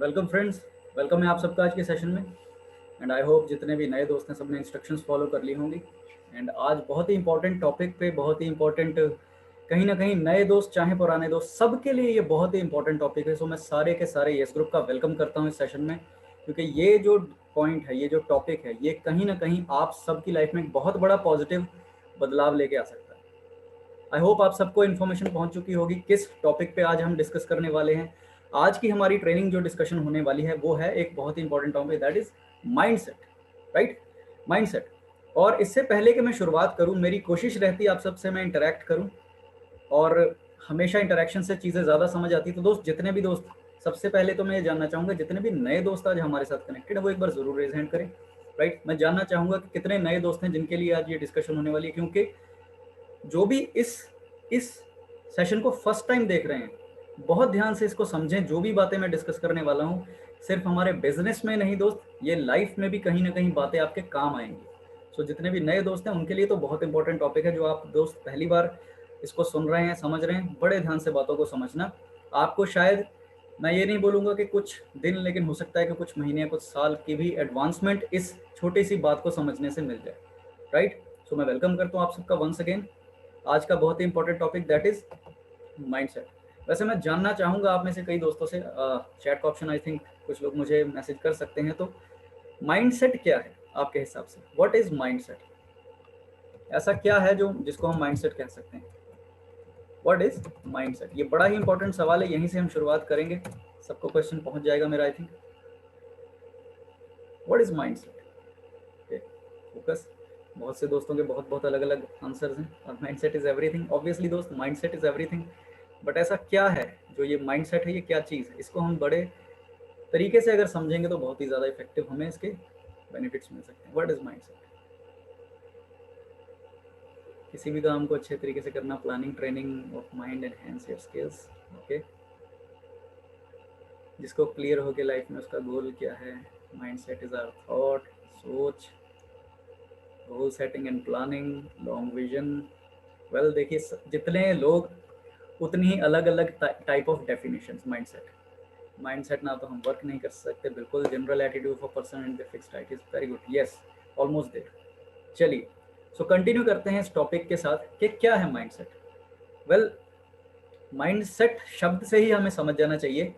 Welcome friends. Welcome है आप सबका आज के सेशन में। एंड आई होप जितने भी नए दोस्त हैं सबने इंस्ट्रक्शंस फॉलो कर ली होंगी। एंड आज बहुत ही इंपॉर्टेंट टॉपिक पे, बहुत ही इंपॉर्टेंट, कहीं ना कहीं नए दोस्त चाहे पुराने दोस्त सबके लिए ये बहुत ही इंपॉर्टेंट टॉपिक है। सो मैं सारे के सारे यस ग्रुप का वेलकम करता हूँ इस सेशन में, क्योंकि ये जो पॉइंट है, ये जो टॉपिक है, ये कहीं ना कहीं आप सबकी लाइफ में एक बहुत बड़ा पॉजिटिव बदलाव लेके आ सकता है। आई होप आप सबको इन्फॉर्मेशन पहुंच चुकी होगी किस टॉपिक पे आज हम डिस्कस करने वाले हैं। आज की हमारी ट्रेनिंग जो डिस्कशन होने वाली है वो है एक बहुत ही important topic, that is mindset. Right, mindset. और इससे पहले कि मैं शुरुआत करूं, मेरी कोशिश रहती है आप सबसे मैं इंटरेक्ट करूं, और हमेशा इंटरेक्शन से चीज़ें ज़्यादा समझ आती। तो दोस्त, जितने भी दोस्त, सबसे पहले तो मैं ये जानना चाहूँगा जितने भी नए दोस्त आज हमारे साथ कनेक्टेड है वो एक बार ज़रूर रेज हैंड करें। राइट, मैं जानना चाहूँगा कि कितने नए दोस्त हैं जिनके लिए आज ये डिस्कशन होने वाली है, क्योंकि जो भी इस सेशन को फर्स्ट टाइम देख रहे हैं, बहुत ध्यान से इसको समझें। जो भी बातें मैं डिस्कस करने वाला हूँ, सिर्फ हमारे बिजनेस में नहीं दोस्त, ये लाइफ में भी कहीं ना कहीं बातें आपके काम आएंगी। सो जितने भी नए दोस्त हैं उनके लिए तो बहुत इंपॉर्टेंट टॉपिक है। जो आप दोस्त पहली बार इसको सुन रहे हैं, समझ रहे हैं, बड़े ध्यान से बातों को समझना। आपको शायद, मैं ये नहीं बोलूँगा कि कुछ दिन, लेकिन हो सकता है कि कुछ महीने, कुछ साल की भी एडवांसमेंट इस छोटी सी बात को समझने से मिल जाए। राइट, सो मैं वेलकम करता हूँ आप सबका वंस अगेन। आज का बहुत ही important topic that is mindset. वैसे मैं जानना चाहूँगा आप में से कई दोस्तों से, चैट का ऑप्शन आई थिंक कुछ लोग मुझे मैसेज कर सकते हैं, तो माइंडसेट क्या है आपके हिसाब से? What is mindset? ऐसा क्या है जो जिसको हम माइंडसेट कह सकते हैं? What is mindset? ये बड़ा ही इंपॉर्टेंट सवाल है, यहीं से हम शुरुआत करेंगे, सबको क्वेश्चन पहुंच जाएगा मेरा I think. What is mindset? Focus. बहुत से दोस्तों के बहुत बहुत अलग अलग आंसर्स हैं, और माइंडसेट इज एवरीथिंग। ऑब्वियसली दोस्त, माइंडसेट इज एवरीथिंग। बट ऐसा क्या है जो ये माइंडसेट है? ये क्या चीज़ है? इसको हम बड़े तरीके से अगर समझेंगे तो बहुत ही ज़्यादा इफेक्टिव हमें इसके बेनिफिट्स मिल सकते हैं। What is mindset? किसी भी काम को अच्छे तरीके से करना, planning, training of mind, enhance your skills. Okay, जिसको क्लियर हो के लाइफ में उसका गोल क्या है। माइंडसेट इज आवर थॉट, सोच, goal setting and planning, long vision. Well देखिए, जितने लोग उतनी ही अलग अलग type of definitions mindset. Mindset ना तो हम वर्क नहीं कर सकते, बिल्कुल general attitude of person and fixed type is very good, yes, almost there. चलिए, सो कंटिन्यू करते हैं इस टॉपिक के साथ कि क्या है माइंडसेट। वेल, माइंडसेट शब्द से ही हमें समझ जाना चाहिए।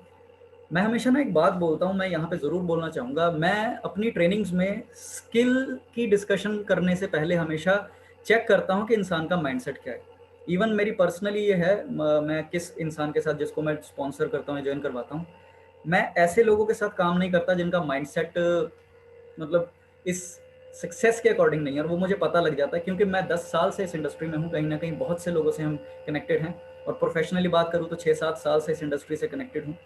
मैं हमेशा ना एक बात बोलता हूँ, मैं यहाँ पे ज़रूर बोलना चाहूँगा, मैं अपनी ट्रेनिंग्स में स्किल की डिस्कशन करने से पहले हमेशा चेक करता हूँ कि इंसान का माइंडसेट क्या है। इवन मेरी पर्सनली ये है, मैं किस इंसान के साथ, जिसको मैं स्पॉन्सर करता हूँ, ज्वाइन करवाता हूँ, मैं ऐसे लोगों के साथ काम नहीं करता जिनका माइंडसेट मतलब इस सक्सेस के अकॉर्डिंग नहीं है। और वो मुझे पता लग जाता है, क्योंकि मैं 10 साल से इस इंडस्ट्री में हूँ, कहीं ना कहीं बहुत से लोगों से हम कनेक्टेड हैं। और प्रोफेशनली बात करूँ तो 6-7 साल से इस इंडस्ट्री से कनेक्टेड हूँ।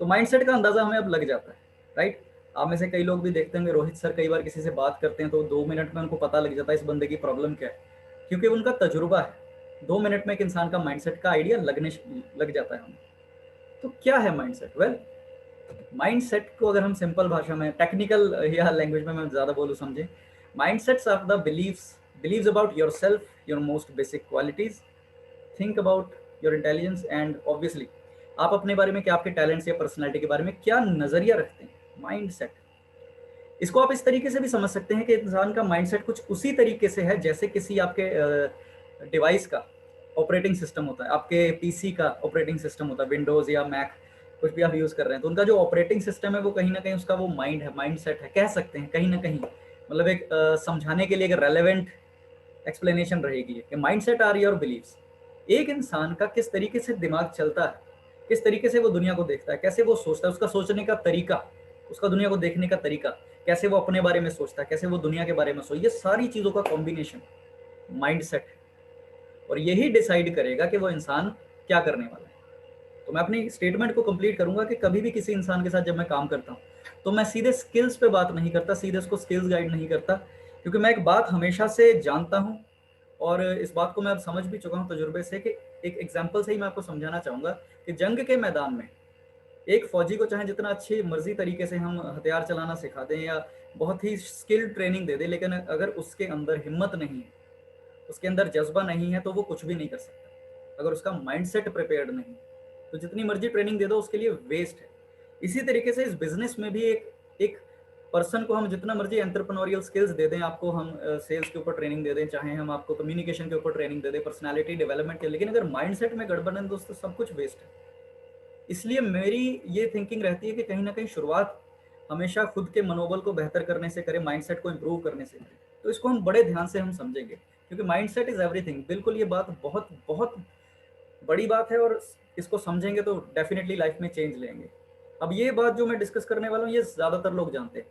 तो माइंडसेट का अंदाजा हमें अब लग जाता है। राइट, आप में से कई लोग भी देखते होंगे, रोहित सर कई बार किसी से बात करते हैं तो 2 मिनट में उनको पता लग जाता है इस बंदे की प्रॉब्लम क्या है, क्योंकि उनका तजुर्बा है। 2 मिनट में एक इंसान का माइंडसेट का आइडिया लग जाता है हमें। तो क्या है माइंडसेट? वेल, माइंडसेट को अगर हम सिंपल भाषा में, टेक्निकल या लैंग्वेज में मैं ज़्यादा बोलूँ समझे, mindsets are the beliefs about yourself, your most basic qualities, think about your intelligence, and obviously आप अपने बारे में क्या, आपके टैलेंट्स या पर्सनैलिटी के बारे में क्या नज़रिया रखते हैं। माइंडसेट, इसको आप इस तरीके से भी समझ सकते हैं कि इंसान का माइंडसेट कुछ उसी तरीके से है जैसे किसी आपके डिवाइस का ऑपरेटिंग सिस्टम होता है, आपके पीसी का ऑपरेटिंग सिस्टम होता है, विंडोज़ या मैक, कुछ भी आप यूज़ कर रहे हैं, तो उनका जो ऑपरेटिंग सिस्टम है वो कहीं ना कहीं उसका वो माइंड है, माइंडसेट है, कह सकते हैं कहीं ना कहीं। मतलब एक समझाने के लिए एक रेलेवेंट एक्सप्लेनेशन रहेगी कि माइंडसेट आर योर बिलीव्स। एक इंसान का किस तरीके से दिमाग चलता है, किस तरीके से वो दुनिया को देखता है, कैसे वो सोचता है, उसका सोचने का तरीका, उसका दुनिया को देखने का तरीका, कैसे वो अपने बारे में सोचता है, कैसे वो दुनिया के बारे में सोचता है, ये सारी चीज़ों का कॉम्बिनेशन माइंडसेट है। और यही डिसाइड करेगा कि वो इंसान क्या करने वाला है। तो मैं अपनी स्टेटमेंट को कंप्लीट करूंगा कि कभी भी किसी इंसान के साथ जब मैं काम करता हूँ तो मैं सीधे स्किल्स पे बात नहीं करता, सीधे उसको स्किल्स गाइड नहीं करता, क्योंकि मैं एक बात हमेशा से जानता हूँ, और इस बात को मैं अब समझ भी चुका हूँ तजुर्बे से, कि एक एग्जाम्पल से ही मैं आपको समझाना चाहूँगा कि जंग के मैदान में एक फौजी को चाहे जितना अच्छी मर्जी तरीके से हम हथियार चलाना सिखा दें या बहुत ही स्किल ट्रेनिंग दे दें, लेकिन अगर उसके अंदर हिम्मत नहीं है, उसके अंदर जज्बा नहीं है, तो वो कुछ भी नहीं कर सकता। अगर उसका माइंडसेट प्रिपेयर्ड नहीं, तो जितनी मर्जी ट्रेनिंग दे दो उसके लिए वेस्ट है। इसी तरीके से इस बिजनेस में भी एक एक पर्सन को हम जितना मर्जी एंटरप्रेन्योरियल स्किल्स दे दें, आपको हम सेल्स के ऊपर ट्रेनिंग दे दें, चाहे हम आपको कम्युनिकेशन के ऊपर ट्रेनिंग दे दें, पर्सनालिटी डेवलपमेंट के, लेकिन अगर माइंडसेट में गड़बड़ है दोस्तों सब कुछ वेस्ट है। इसलिए मेरी ये थिंकिंग रहती है कि कहीं ना कहीं शुरुआत हमेशा खुद के मनोबल को बेहतर करने से करें, माइंडसेट को इम्प्रूव करने से करें। तो इसको हम बड़े ध्यान से हम समझेंगे, क्योंकि माइंडसेट इज एवरीथिंग। बिल्कुल ये बात बहुत बहुत बड़ी बात है, और इसको समझेंगे तो डेफिनेटली लाइफ में चेंज लेंगे। अब ये बात जो मैं डिस्कस करने वाला हूँ ये ज़्यादातर लोग जानते हैं।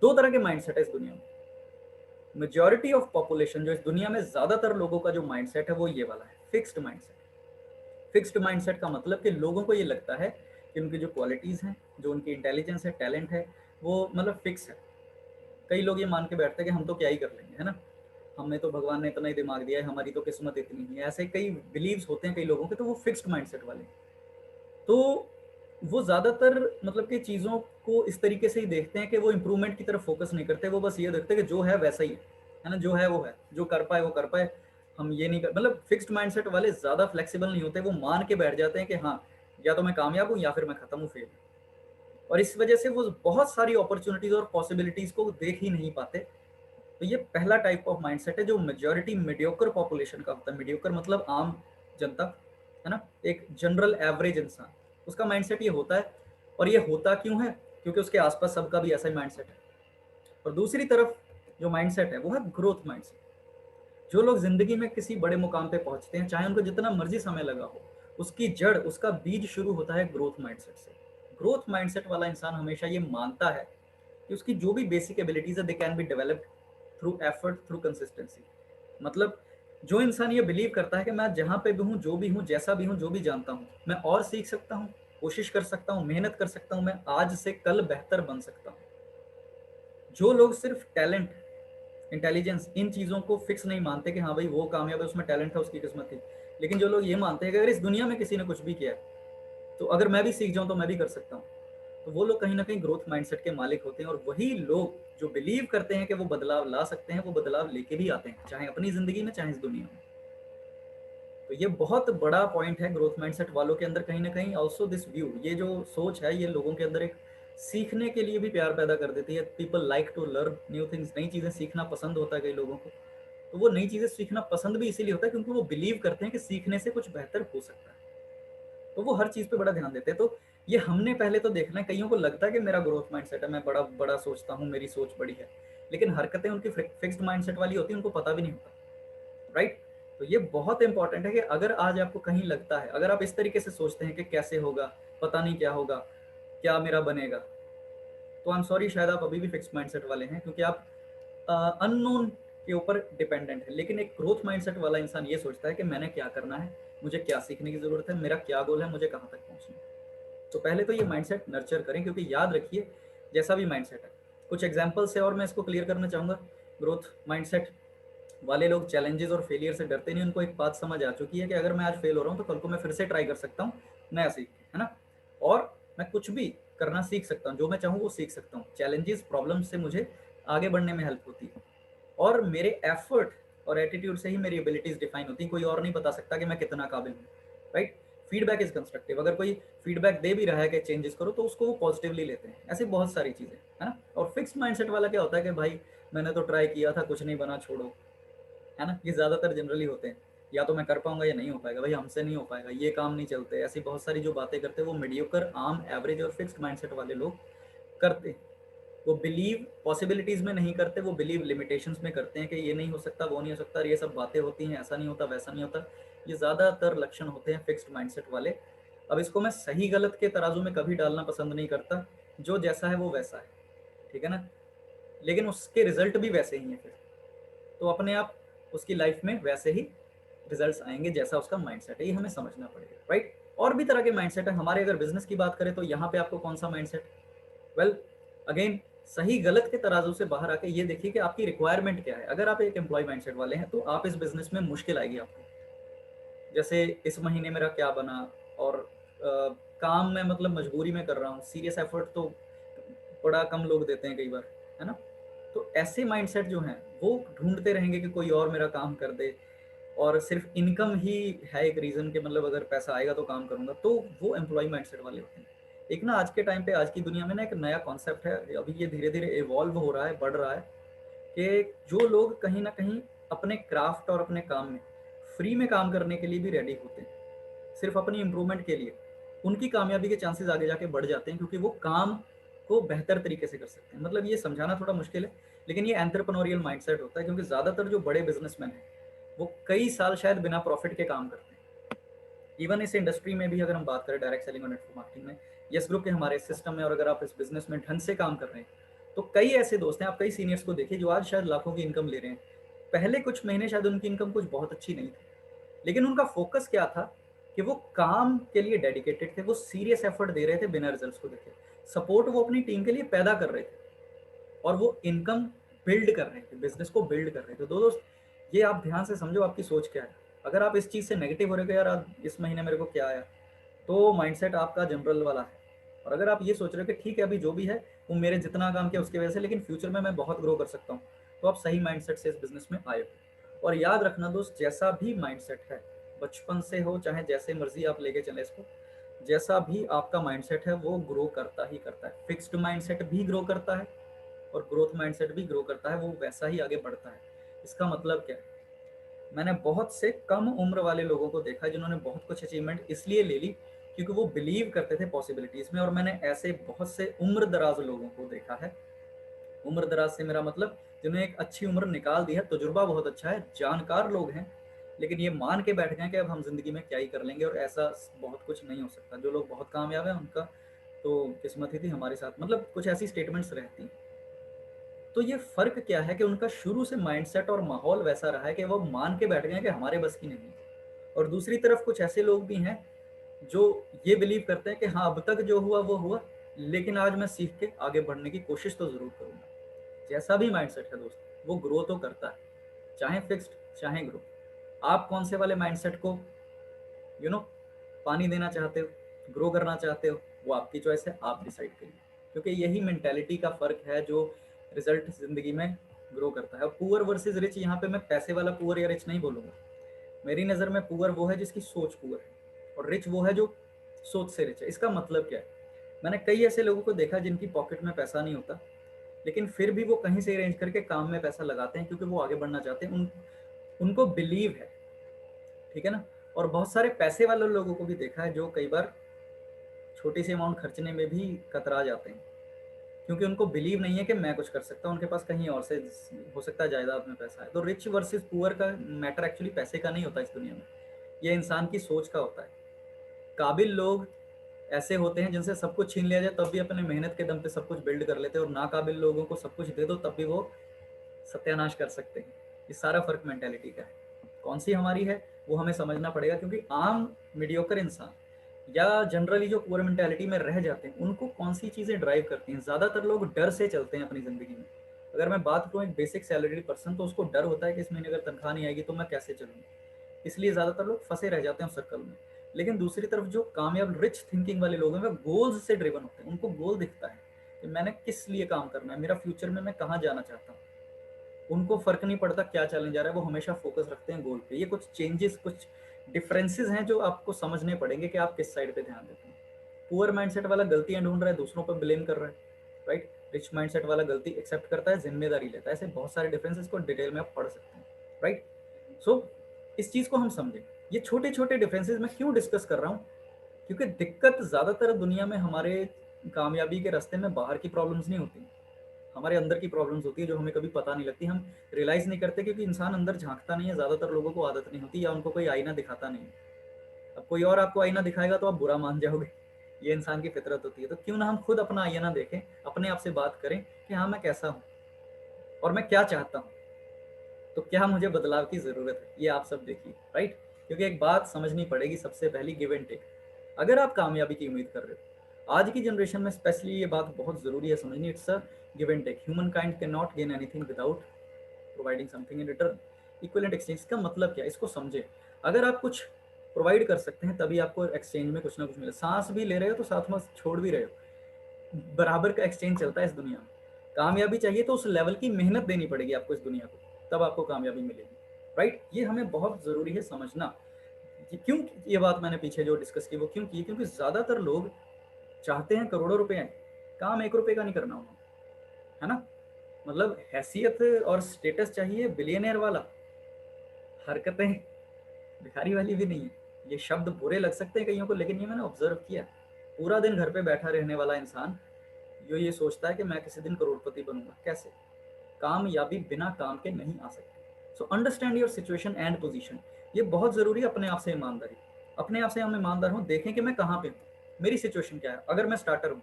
दो तरह के माइंडसेट है इस दुनिया में। मेजॉरिटी ऑफ पॉपुलेशन जो इस दुनिया में ज़्यादातर लोगों का जो माइंडसेट है वो ये वाला है, फिक्स्ड माइंडसेट। फिक्स्ड माइंडसेट का मतलब कि लोगों को ये लगता है कि उनकी जो क्वालिटीज़ हैं, जो उनकी इंटेलिजेंस है, टैलेंट है, वो मतलब फिक्स है। कई लोग ये मान के बैठते हैं कि हम तो क्या ही कर लेंगे, है ना, हमें तो भगवान ने इतना ही दिमाग दिया है, हमारी तो किस्मत इतनी ही है। ऐसे कई बिलीव्स होते हैं कई लोगों के, तो वो फिक्स्ड माइंडसेट वाले। तो वो ज़्यादातर मतलब कि चीज़ों को इस तरीके से ही देखते हैं कि वो इम्प्रूवमेंट की तरफ फोकस नहीं करते। वो बस ये देखते हैं कि जो है वैसा ही है ना, जो है वो है, जो कर पाए वो कर पाए, हम ये नहीं कर। मतलब फिक्स्ड माइंडसेट वाले ज़्यादा फ्लेक्सिबल नहीं होते, वो मान के बैठ जाते हैं कि हाँ या तो मैं कामयाब हूँ या फिर मैं ख़त्म हूँ, फेल। और इस वजह से वो बहुत सारी अपॉर्चुनिटीज़ और पॉसिबिलिटीज़ को देख ही नहीं पाते। तो ये पहला टाइप ऑफ माइंडसेट है जो मेजॉरिटी मीडियोकर पॉपुलेशन का होता है। मीडियोकर मतलब आम जनता, है ना, एक जनरल एवरेज इंसान, उसका माइंडसेट ये होता है। और ये होता क्यों है? क्योंकि उसके आसपास सबका भी ऐसा ही माइंडसेट है। और दूसरी तरफ जो माइंडसेट है वो है ग्रोथ माइंडसेट। जो लोग जिंदगी में किसी बड़े मुकाम पे पहुंचते हैं, चाहे उनको जितना मर्जी समय लगा हो, उसकी जड़, उसका बीज शुरू होता है ग्रोथ माइंडसेट से। ग्रोथ माइंडसेट वाला इंसान हमेशा ये मानता है कि उसकी जो भी बेसिक एबिलिटीज है they can be developed through effort, through consistency. मतलब जो इंसान ये बिलीव करता है कि मैं जहाँ पे भी हूँ, जो भी हूँ, जैसा भी हूँ, जो भी जानता हूँ, मैं और सीख सकता हूँ, कोशिश कर सकता हूँ, मेहनत कर सकता हूँ, मैं आज से कल बेहतर बन सकता हूँ। जो लोग सिर्फ टैलेंट, इंटेलिजेंस, इन चीज़ों को फिक्स नहीं मानते कि हाँ भाई वो कामयाब है, उसमें टैलेंट है, उसकी किस्मत थी, लेकिन जो लोग ये मानते हैं कि अगर इस दुनिया में किसी ने कुछ भी किया है तो अगर मैं भी सीख जाऊँ तो मैं भी कर सकता हूँ, तो वो लोग कहीं ना कहीं ग्रोथ माइंडसेट के मालिक होते हैं। और वही लोग जो बिलीव करते हैं कि वो बदलाव ला सकते हैं, वो बदलाव लेके भी आते हैं, चाहे अपनी ज़िंदगी में चाहे इस दुनिया में। तो ये बहुत बड़ा पॉइंट है ग्रोथ माइंडसेट वालों के अंदर। कहीं ना कहीं ऑल्सो दिस व्यू, ये जो सोच है, ये लोगों के अंदर एक सीखने के लिए भी प्यार पैदा कर देती है। People like to learn new things, नई चीज़ें सीखना पसंद होता है कई लोगों को। तो वो नई चीज़ें सीखना पसंद भी इसीलिए होता है क्योंकि वो बिलीव करते हैं कि सीखने से कुछ बेहतर हो सकता है। तो वो हर चीज़ पे बड़ा ध्यान देते हैं। तो ये हमने पहले तो देखना है। कईयों को लगता है कि मेरा ग्रोथ माइंडसेट है, मैं बड़ा बड़ा सोचता हूँ, मेरी सोच बड़ी है, लेकिन हरकतें उनकी फिक्स्ड माइंडसेट वाली होती है, उनको पता भी नहीं होता, राइट। तो ये बहुत इंपॉर्टेंट है कि अगर आज आपको कहीं लगता है, अगर आप इस तरीके से सोचते हैं कि कैसे होगा, पता नहीं क्या होगा, क्या मेरा बनेगा, तो आई एम सॉरी, शायद आप अभी भी फिक्स्ड माइंडसेट वाले हैं, क्योंकि आप अननोन के ऊपर डिपेंडेंट है। लेकिन एक ग्रोथ माइंडसेट वाला इंसान ये सोचता है कि मैंने क्या करना है, मुझे क्या सीखने की ज़रूरत है, मेरा क्या गोल है, मुझे कहाँ तक पहुँचना है। तो पहले तो ये माइंडसेट नर्चर करें, क्योंकि याद रखिए जैसा भी माइंडसेट है, कुछ एग्जांपल से और मैं इसको क्लियर करना चाहूँगा। ग्रोथ माइंडसेट वाले लोग चैलेंजेस और फेलियर से डरते नहीं। उनको एक बात समझ आ चुकी है कि अगर मैं आज फेल हो रहा हूँ तो कल को मैं फिर से ट्राई कर सकता हूँ नया सीख, है ना, और मैं कुछ भी करना सीख सकता हूँ, जो मैं चाहूँ वो सीख सकता हूँ। चैलेंजेस, प्रॉब्लम से मुझे आगे बढ़ने में हेल्प होती है, और मेरे एफर्ट और एटीट्यूड से ही मेरी एबिलिटीज डिफाइन होती हैं। कोई और नहीं बता सकता कि मैं कितना काबिल हूँ, राइट। Feedback is constructive. अगर कोई फीडबैक दे भी रहा है कि चेंजेस करो, तो उसको वो पॉजिटिवली लेते हैं। ऐसी बहुत सारी चीज़ें, है ना। और फिक्स्ड माइंडसेट वाला क्या होता है कि भाई मैंने तो ट्राई किया था, कुछ नहीं बना, छोड़ो, है ना। ये ज़्यादातर जनरली होते हैं, या तो मैं कर पाऊंगा या नहीं हो पाएगा, भाई हमसे नहीं हो पाएगा, ये काम नहीं चलते, ऐसी बहुत सारी जो बातें करते हैं वो मीडियोकर, आम, एवरेज और फिक्स्ड माइंडसेट वाले लोग करते हैं। वो बिलीव पॉसिबिलिटीज़ में नहीं करते, वो बिलीव लिमिटेशंस में करते हैं कि ये नहीं हो सकता, वो नहीं हो सकता, ये सब बातें होती हैं, ऐसा नहीं होता, वैसा नहीं होता। ये ज़्यादातर लक्षण होते हैं फिक्स्ड माइंडसेट वाले। अब इसको मैं सही गलत के तराजू में कभी डालना पसंद नहीं करता। जो जैसा है वो वैसा है, ठीक है ना, लेकिन उसके रिजल्ट भी वैसे ही हैं फिर। तो अपने आप उसकी लाइफ में वैसे ही रिजल्ट्स आएंगे जैसा उसका माइंडसेट है। ये हमें समझना पड़ेगा, राइट। और भी तरह के माइंडसेट है हमारे। अगर बिजनेस की बात करें तो यहाँ पे आपको कौन सा माइंडसेट, वेल अगेन, सही गलत के तराजू से बाहर आके ये देखिए कि आपकी रिक्वायरमेंट क्या है। अगर आप एक एम्प्लॉय माइंडसेट वाले हैं तो आप इस बिजनेस में मुश्किल आएगी आपको। जैसे इस महीने मेरा क्या बना, और काम मैं मतलब मजबूरी में कर रहा हूँ, सीरियस एफर्ट तो बड़ा कम लोग देते हैं कई बार, है ना। तो ऐसे माइंडसेट जो हैं वो ढूंढते रहेंगे कि कोई और मेरा काम कर दे, और सिर्फ इनकम ही है एक रीज़न कि मतलब अगर पैसा आएगा तो काम करूँगा, तो वो एम्प्लॉय माइंडसेट वाले होते हैं। एक ना आज के टाइम पे, आज की दुनिया में ना एक नया कॉन्सेप्ट है, अभी ये धीरे धीरे इवॉल्व हो रहा है, बढ़ रहा है, कि जो लोग कहीं ना कहीं अपने क्राफ्ट और अपने काम में फ्री में काम करने के लिए भी रेडी होते हैं, सिर्फ अपनी इम्प्रूवमेंट के लिए, उनकी कामयाबी के चांसेस आगे जाके बढ़ जाते हैं, क्योंकि वो काम को बेहतर तरीके से कर सकते हैं। मतलब ये समझाना थोड़ा मुश्किल है, लेकिन ये एंटरप्रेन्योरियल माइंडसेट होता है, क्योंकि ज़्यादातर जो बड़े बिजनेसमैन हैं वो कई साल शायद बिना प्रॉफिट के काम करते हैं। इवन इस इंडस्ट्री में भी अगर हम बात करें डायरेक्ट सेलिंग और नेटवर्क मार्केटिंग में, यस ग्रुप के हमारे सिस्टम में, और अगर आप इस बिजनेस में ढंग से काम कर रहे हैं, तो कई ऐसे दोस्त हैं, आप कई सीनियर्स को देखिए जो आज शायद लाखों की इनकम ले रहे हैं। पहले कुछ महीने शायद उनकी इनकम कुछ बहुत अच्छी नहीं थी, लेकिन उनका फोकस क्या था कि वो काम के लिए डेडिकेटेड थे, वो सीरियस एफर्ट दे रहे थे बिना रिजल्ट्स को देखे, सपोर्ट वो अपनी टीम के लिए पैदा कर रहे थे, और वो इनकम बिल्ड कर रहे थे, बिजनेस को बिल्ड कर रहे थे। तो दोस्त, ये आप ध्यान से समझो आपकी सोच क्या है। अगर आप इस चीज़ से नेगेटिव हो रहे हो यार आज इस महीने मेरे को क्या आया, तो माइंडसेट आपका जनरल वाला है। और अगर आप ये सोच रहे हो कि ठीक है अभी जो भी है वो मेरे जितना काम किया उसकी वजह से, लेकिन फ्यूचर में मैं बहुत ग्रो कर सकता हूँ, तो आप सही माइंडसेट से इस बिजनेस में आए हो। और याद रखना दोस्त, जैसा भी माइंडसेट है, बचपन से हो चाहे जैसे मर्जी आप लेके चले इसको, जैसा भी आपका माइंडसेट है वो ग्रो करता ही करता है। फिक्स्ड माइंडसेट भी ग्रो करता है और ग्रोथ माइंडसेट भी ग्रो करता है, वो वैसा ही आगे बढ़ता है। इसका मतलब क्या है, मैंने बहुत से कम उम्र वाले लोगों को देखा जिन्होंने बहुत कुछ अचीवमेंट इसलिए ले ली क्योंकि वो बिलीव करते थे पॉसिबिलिटीज़ में, और मैंने ऐसे बहुत से उम्र दराज लोगों को देखा है। उम्र दराज से मेरा मतलब जिन्होंने एक अच्छी उम्र निकाल दी है, तजुर्बा बहुत अच्छा है, जानकार लोग हैं, लेकिन ये मान के बैठ गए कि अब हम जिंदगी में क्या ही कर लेंगे और ऐसा बहुत कुछ नहीं हो सकता। जो लोग बहुत कामयाब हैं उनका तो किस्मत ही थी हमारे साथ, मतलब कुछ ऐसी स्टेटमेंट्स रहती हैं। तो ये फ़र्क क्या है कि उनका शुरू से माइंडसेट और माहौल वैसा रहा है कि वो मान के बैठ गए हैं कि हमारे बस की नहीं है। और दूसरी तरफ कुछ ऐसे लोग भी हैं जो ये बिलीव करते हैं कि हाँ अब तक जो हुआ वो हुआ, लेकिन आज मैं सीख के आगे बढ़ने की कोशिश तो ज़रूर करूँगा। जैसा भी माइंडसेट है दोस्त, वो ग्रो तो करता है, चाहे फिक्स्ड चाहे ग्रो। आप कौन से वाले माइंडसेट को यू नो पानी देना चाहते हो, ग्रो करना चाहते हो, वो आपकी चॉइस है, आप डिसाइड करिए। क्योंकि यही मेंटेलिटी का फ़र्क है जो रिजल्ट ज़िंदगी में ग्रो करता है। पुअर वर्सेस रिच, यहाँ पे मैं पैसे वाला पुअर या रिच नहीं बोलूँगा। मेरी नज़र में पुअर वो है जिसकी सोच पुअर है, और रिच वो है जो सोच से रिच है। इसका मतलब क्या है, मैंने कई ऐसे लोगों को देखा जिनकी पॉकेट में पैसा नहीं होता, लेकिन फिर भी वो कहीं से अरेंज करके काम में पैसा लगाते हैं, क्योंकि वो आगे बढ़ना चाहते हैं, उनको बिलीव है, ठीक है ना। और बहुत सारे पैसे वाले लोगों को भी देखा है जो कई बार छोटी सी अमाउंट खर्चने में भी कतरा जाते हैं, क्योंकि उनको बिलीव नहीं है कि मैं कुछ कर सकता हूँ, उनके पास कहीं और से हो सकता है जायदाद में पैसा है। तो रिच वर्सेस पुअर का मैटर एक्चुअली पैसे का नहीं होता इस दुनिया में, ये इंसान की सोच का होता है। काबिल लोग ऐसे होते हैं जिनसे सब कुछ छीन लिया जाए तब भी अपने मेहनत के दम पे सब कुछ बिल्ड कर लेते हैं, और नाकाबिल लोगों को सब कुछ दे दो तब भी वो सत्यानाश कर सकते हैं। ये सारा फर्क मेंटेलिटी का है। कौन सी हमारी है वो हमें समझना पड़ेगा, क्योंकि आम मीडियोकर इंसान या जनरली जो पुअर मेंटेलिटी में रह जाते हैं उनको कौन सी चीज़ें ड्राइव करती हैं। ज़्यादातर लोग डर से चलते हैं अपनी ज़िंदगी में। अगर मैं बात करूँ एक बेसिक सैलरी पर्सन, तो उसको डर होता है कि इस महीने अगर तनख्वाह नहीं आएगी तो मैं कैसे चलूँगा, इसलिए ज़्यादातर लोग फंसे रह जाते हैं उस सर्कल में। लेकिन दूसरी तरफ जो कामयाब रिच थिंकिंग वाले लोग हैं वो गोल्स से ड्रिवन होते हैं, उनको गोल दिखता है कि मैंने किस लिए काम करना है, मेरा फ्यूचर में मैं कहाँ जाना चाहता हूँ। उनको फ़र्क नहीं पड़ता क्या चैलेंज आ रहा है, वो हमेशा फोकस रखते हैं गोल पे। ये कुछ चेंजेस, कुछ डिफरेंसेस हैं जो आपको समझने पड़ेंगे कि आप किस साइड पे ध्यान देते हैं। पुअर माइंडसेट वाला गलतियां ढूंढ रहा है, दूसरों पर ब्लेम कर रहा है, राइट। रिच माइंडसेट वाला गलती एक्सेप्ट करता है, जिम्मेदारी लेता है। ऐसे बहुत सारे डिफरेंसेस को डिटेल में आप पढ़ सकते हैं, राइट। सो इस चीज़ को हम समझें। ये छोटे छोटे डिफरेंसेस मैं क्यों डिस्कस कर रहा हूँ, क्योंकि दिक्कत ज़्यादातर दुनिया में हमारे कामयाबी के रास्ते में बाहर की प्रॉब्लम्स नहीं होती, हमारे अंदर की प्रॉब्लम्स होती है जो हमें कभी पता नहीं लगती, हम रियलाइज़ नहीं करते, क्योंकि इंसान अंदर झांकता नहीं है। ज़्यादातर लोगों को आदत नहीं होती, या उनको कोई आईना दिखाता नहीं है। अब कोई और आपको आईना दिखाएगा तो आप बुरा मान जाओगे, ये इंसान की फितरत होती है। तो क्यों ना हम खुद अपना आईना देखें, अपने आप से बात करें कि हाँ मैं कैसा हूँ और मैं क्या चाहता हूँ, तो क्या मुझे बदलाव की ज़रूरत है, ये आप सब देखिए, राइट। क्योंकि एक बात समझनी पड़ेगी सबसे पहली, गिव एंड टेक। अगर आप कामयाबी की उम्मीद कर रहे हो, आज की जनरेशन में स्पेशली ये बात बहुत ज़रूरी है समझनी, it's a give and take. Humankind can not gain anything without providing something in return. Equivalent exchange का मतलब क्या है, इसको समझे। अगर आप कुछ प्रोवाइड कर सकते हैं तभी आपको एक्सचेंज में कुछ ना कुछ मिले। सांस भी ले रहे हो तो साथ में छोड़ भी रहे हो, बराबर का एक्सचेंज चलता है इस दुनिया में। कामयाबी चाहिए तो उस लेवल की मेहनत देनी पड़ेगी आपको इस दुनिया को, तब आपको कामयाबी मिलेगी, राइट। ये हमें बहुत ज़रूरी है समझना। क्यों ये बात मैंने पीछे जो डिस्कस की वो क्यों की, क्योंकि ज़्यादातर लोग चाहते हैं करोड़ों रुपए आए, काम 1 रुपए का नहीं करना उन्होंने, है ना। मतलब हैसियत और स्टेटस चाहिए बिलियनियर वाला, हरकतें भिखारी वाली भी नहीं है। ये शब्द बुरे लग सकते हैं कईयों को, लेकिन ये मैंने ऑब्जर्व किया। पूरा दिन घर पे बैठा रहने वाला इंसान जो ये सोचता है कि मैं किसी दिन करोड़पति बनूंगा, कैसे? कामयाबी बिना काम के नहीं आ सकती। So understand your situation and position. ये बहुत ज़रूरी है। अपने आप से ईमानदारी, अपने आप से हम ईमानदार हों, देखें कि मैं कहाँ पे हूँ, मेरी सिचुएशन क्या है। अगर मैं स्टार्टर हूँ,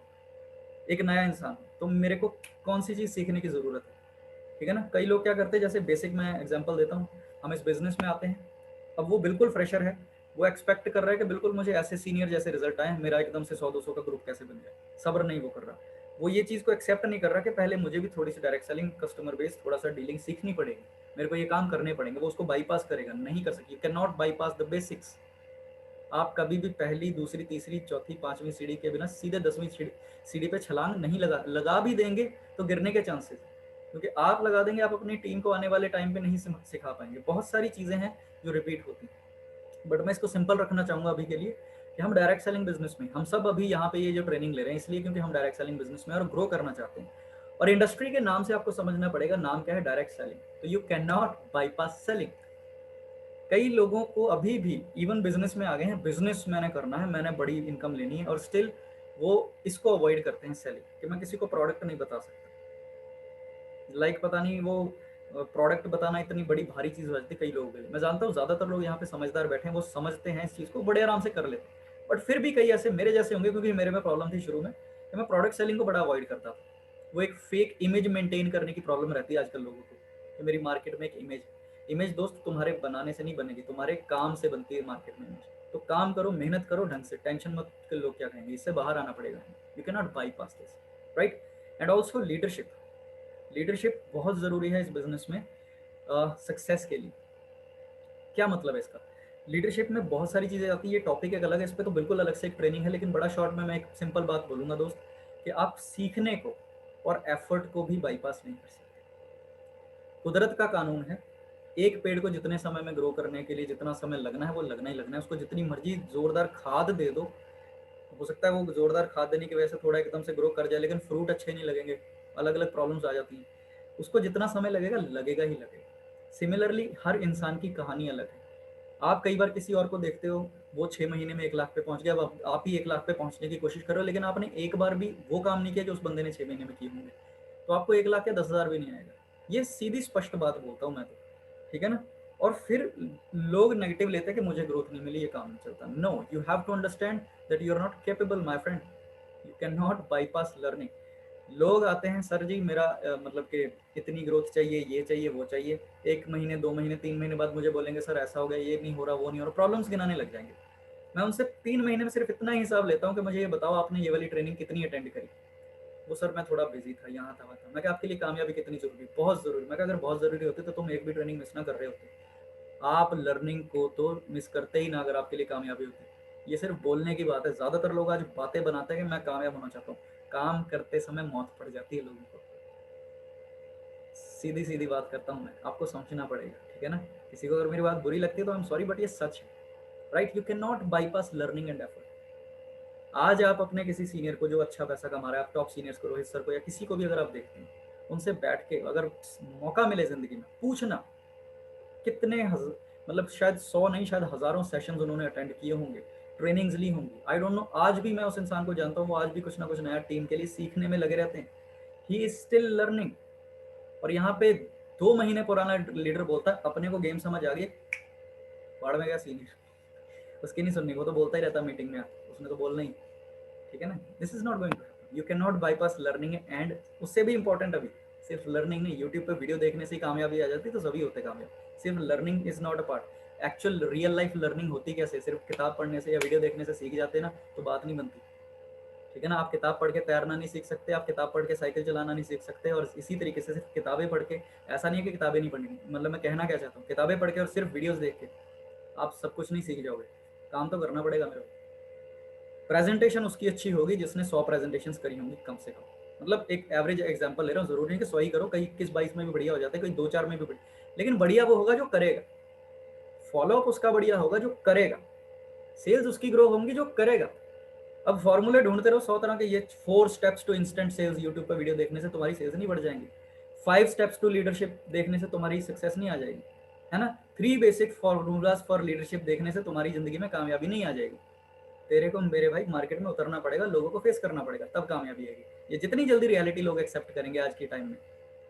एक नया इंसान हूँ, तो मेरे को कौन सी चीज़ सीखने की ज़रूरत है, ठीक है ना। कई लोग क्या करते हैं, जैसे बेसिक मैं एग्जांपल देता हूँ, हम इस बिजनेस में आते हैं, अब वो बिल्कुल फ्रेशर है, वो एक्सपेक्ट कर रहा है कि बिल्कुल मुझे ऐसे सीनियर जैसे रिजल्ट आए, मेरा एकदम से 100-200 का ग्रुप कैसे बन जाए। सब्र नहीं वो कर रहा, वो ये चीज़ को एक्सेप्ट नहीं कर रहा कि पहले मुझे भी थोड़ी सी डायरेक्ट सेलिंग, कस्टमर बेस, थोड़ा सा डीलिंग सीखनी पड़ेगी, मेरे को ये काम करने पड़ेंगे। वो उसको बाईपास करेगा, नहीं कर सकती। You can not bypass the basics. आप कभी भी पहली, दूसरी, तीसरी, चौथी, पांचवी सीढ़ी के बिना सीधे 10वीं सीढ़ी पे छलांग नहीं लगा भी देंगे तो गिरने के चांसेस, क्योंकि आप लगा देंगे, आप अपनी टीम को आने वाले टाइम पे नहीं सिखा पाएंगे। बहुत सारी चीज़ें हैं जो रिपीट होती हैं, बट मैं इसको सिंपल रखना चाहूँगा अभी के लिए कि हम डायरेक्ट सेलिंग बिजनेस में, हम सब अभी यहाँ पे ये जो ट्रेनिंग ले रहे हैं इसलिए क्योंकि हम डायरेक्ट सेलिंग बिजनेस में और ग्रो करना चाहते हैं। और इंडस्ट्री के नाम से आपको समझना पड़ेगा, नाम क्या है, डायरेक्ट सेलिंग। तो you can not bypass selling. कई लोगों को अभी भी इवन बिजनेस में आ गए हैं, बिजनेस मैंने करना है, मैंने बड़ी इनकम लेनी है, और स्टिल वो इसको अवॉइड करते हैं सेलिंग, कि मैं किसी को प्रोडक्ट नहीं बता सकता। लाइक पता नहीं वो प्रोडक्ट बताना इतनी बड़ी भारी चीज़ हो जाती है कई लोगों के लिए। मैं जानता हूँ ज़्यादातर लोग यहाँ पे समझदार बैठे हैं, वो समझते हैं इस चीज़ को, बड़े आराम से कर लेते हैं। बट फिर भी कई ऐसे मेरे जैसे होंगे, क्योंकि मेरे में प्रॉब्लम थी शुरू में कि मैं प्रोडक्ट सेलिंग को बड़ा अवॉइड करता था। वो एक फेक इमेज मेंटेन करने की प्रॉब्लम रहती है आजकल लोगों को, कि मेरी मार्केट में एक इमेज। इमेज दोस्त तुम्हारे बनाने से नहीं बनेगी, तुम्हारे काम से बनती है मार्केट में इमेज। तो काम करो, मेहनत करो ढंग से, टेंशन मत कि लोग क्या कहेंगे, इससे बाहर आना पड़ेगा। You can not bypass this, right. And also leadership. Leadership बहुत ज़रूरी है इस बिजनेस में सक्सेस के लिए। क्या मतलब है इसका? लीडरशिप में बहुत सारी चीज़ें आती है, ये टॉपिक एक अलग है, इस पर तो बिल्कुल अलग से एक ट्रेनिंग है, लेकिन बड़ा शॉर्ट में मैं एक सिंपल बात बोलूँगा दोस्त, कि आप सीखने को और एफर्ट को भी बाईपास नहीं कर सकते। कुदरत का कानून है, एक पेड़ को जितने समय में ग्रो करने के लिए जितना समय लगना है वो लगना ही लगना है। उसको जितनी मर्जी जोरदार खाद दे दो, हो सकता है वो जोरदार खाद देने की वजह से थोड़ा एकदम से ग्रो कर जाए, लेकिन फ्रूट अच्छे नहीं लगेंगे, अलग अलग प्रॉब्लम्स आ जाती हैं। उसको जितना समय लगेगा लगेगा ही लगेगा। सिमिलरली हर इंसान की कहानी अलग है। आप कई बार किसी और को देखते हो, वो 6 महीने में 1 लाख पे पहुंच गया, अब आप ही 1 लाख पे पहुंचने की कोशिश कर रहे हो, लेकिन आपने एक बार भी वो काम नहीं किया जो उस बंदे ने 6 महीने में किए होंगे, तो आपको 1 लाख या 10,000 भी नहीं आएगा। ये सीधी स्पष्ट बात बोलता हूँ मैं तो, ठीक है ना। और फिर लोग नेगेटिव लेते हैं कि मुझे ग्रोथ नहीं मिली, ये काम नहीं चलता। No, you have to understand that you are not capable my friend. You can not bypass learning. लोग आते हैं, सर जी मेरा मतलब कि इतनी ग्रोथ चाहिए, ये चाहिए, वो चाहिए। 1 महीने, 2 महीने, 3 महीने बाद मुझे बोलेंगे सर ऐसा हो गया, ये नहीं हो रहा, वो नहीं हो रहा, प्रॉब्लम्स गिनाने लग जाएंगे। मैं उनसे 3 महीने में सिर्फ इतना ही हिसाब लेता हूँ कि मुझे ये बताओ आपने ये वाली ट्रेनिंग कितनी अटेंड करी। वो सर मैं थोड़ा बिजी था, यहाँ था, वहाँ था। मैं क्या आपके लिए कामयाबी कितनी जरूरी? बहुत जरूरी। मैं क्या अगर बहुत जरूरी होती तो तुम एक भी ट्रेनिंग मिस ना कर रहे होते। आप लर्निंग को तो मिस करते ही ना अगर आपके लिए कामयाबी होती। ये सिर्फ बोलने की बात है। ज़्यादातर लोग आज बातें बनाते हैं कि मैं कामयाब होना चाहता हूँ, काम करते समय मौत पड़ जाती है लोगों को। सीधी सीधी बात करता हूँ मैं, आपको समझना पड़ेगा, ठीक है ना। किसी को अगर मेरी बात बुरी लगती है तो आई एम सॉरी, बट ये सच है, right. You can not bypass learning and effort. आज आप अपने किसी सीनियर को जो अच्छा पैसा कमा रहा है, आप टॉप सीनियर्स को, रोहित सर को या किसी को भी अगर आप देखते हैं, उनसे बैठ के अगर मौका मिले ज़िंदगी में, पूछना कितने मतलब शायद 100 नहीं, शायद हज़ारों सेशंस उन्होंने अटेंड किए होंगे, ट्रेनिंग्स ली होंगी। आई डोंट नो, आज भी मैं उस इंसान को जानता हूँ, वो आज भी कुछ ना कुछ नया टीम के लिए सीखने में लगे रहते हैं। He is still learning. और यहाँ पे 2 महीने पुराना लीडर बोलता है अपने को गेम समझ आ गई, बाढ़ में गया सीनियर, उसकी नहीं सुननी, वो तो बोलता ही रहता मीटिंग में, उसने तो बोलना ही, ठीक है ना। This is not going to, you can not bypass learning. And उससे भी इंपॉर्टेंट अभी सिर्फ लर्निंग नहीं, यूट्यूब पे वीडियो देखने से ही कामयाबी आ जाती तो सभी होते कामयाब। सिर्फ learning is not a part. Actual real life learning होती कैसे? सिर्फ किताब पढ़ने से या वीडियो देखने से सीख जाते ना तो बात नहीं बनती, ठीक है ना। आप किताब पढ़ के तैरना नहीं सीख सकते, आप किताब पढ़ के साइकिल चलाना नहीं सीख सकते। और इसी तरीके से सिर्फ किताबें पढ़ के, ऐसा नहीं है कि किताबें नहीं पढ़नी, मतलब मैं कहना क्या चाहता हूँ, किताबें पढ़ के और सिर्फ वीडियोस देख के आप सब कुछ नहीं सीख जाओगे। काम तो करना पड़ेगा मेरे को। प्रेजेंटेशन उसकी अच्छी होगी जिसने 100 प्रेजेंटेशंस करी होंगी कम से कम। मतलब एक एवरेज एग्जांपल ले रहा हूँ, जरूरी नहीं कि 100 ही करो, कहीं 21-22 में भी बढ़िया हो जाता है, कहीं 2-4 में भी बढ़िया, लेकिन बढ़िया वो होगा जो करेगा। फॉलोअप उसका बढ़िया होगा जो करेगा। सेल्स उसकी ग्रो होंगी जो करेगा। अब फॉर्मूले ढूंढते रहो 100 तरह के। ये 4 steps to instant sales YouTube पर वीडियो देखने से तुम्हारी सेल्स नहीं बढ़ जाएंगी। 5 स्टेप्स टू लीडरशिप देखने से तुम्हारी सक्सेस नहीं आ जाएगी, है ना। 3 बेसिक फॉर्मूलाज फॉर लीडरशिप देखने से तुम्हारी जिंदगी में कामयाबी नहीं आ जाएगी। तेरे को मेरे भाई मार्केट में उतरना पड़ेगा, लोगों को फेस करना पड़ेगा, तब कामयाबी आएगी। ये जितनी जल्दी रियलिटी लोग एक्सेप्ट करेंगे आज के टाइम में,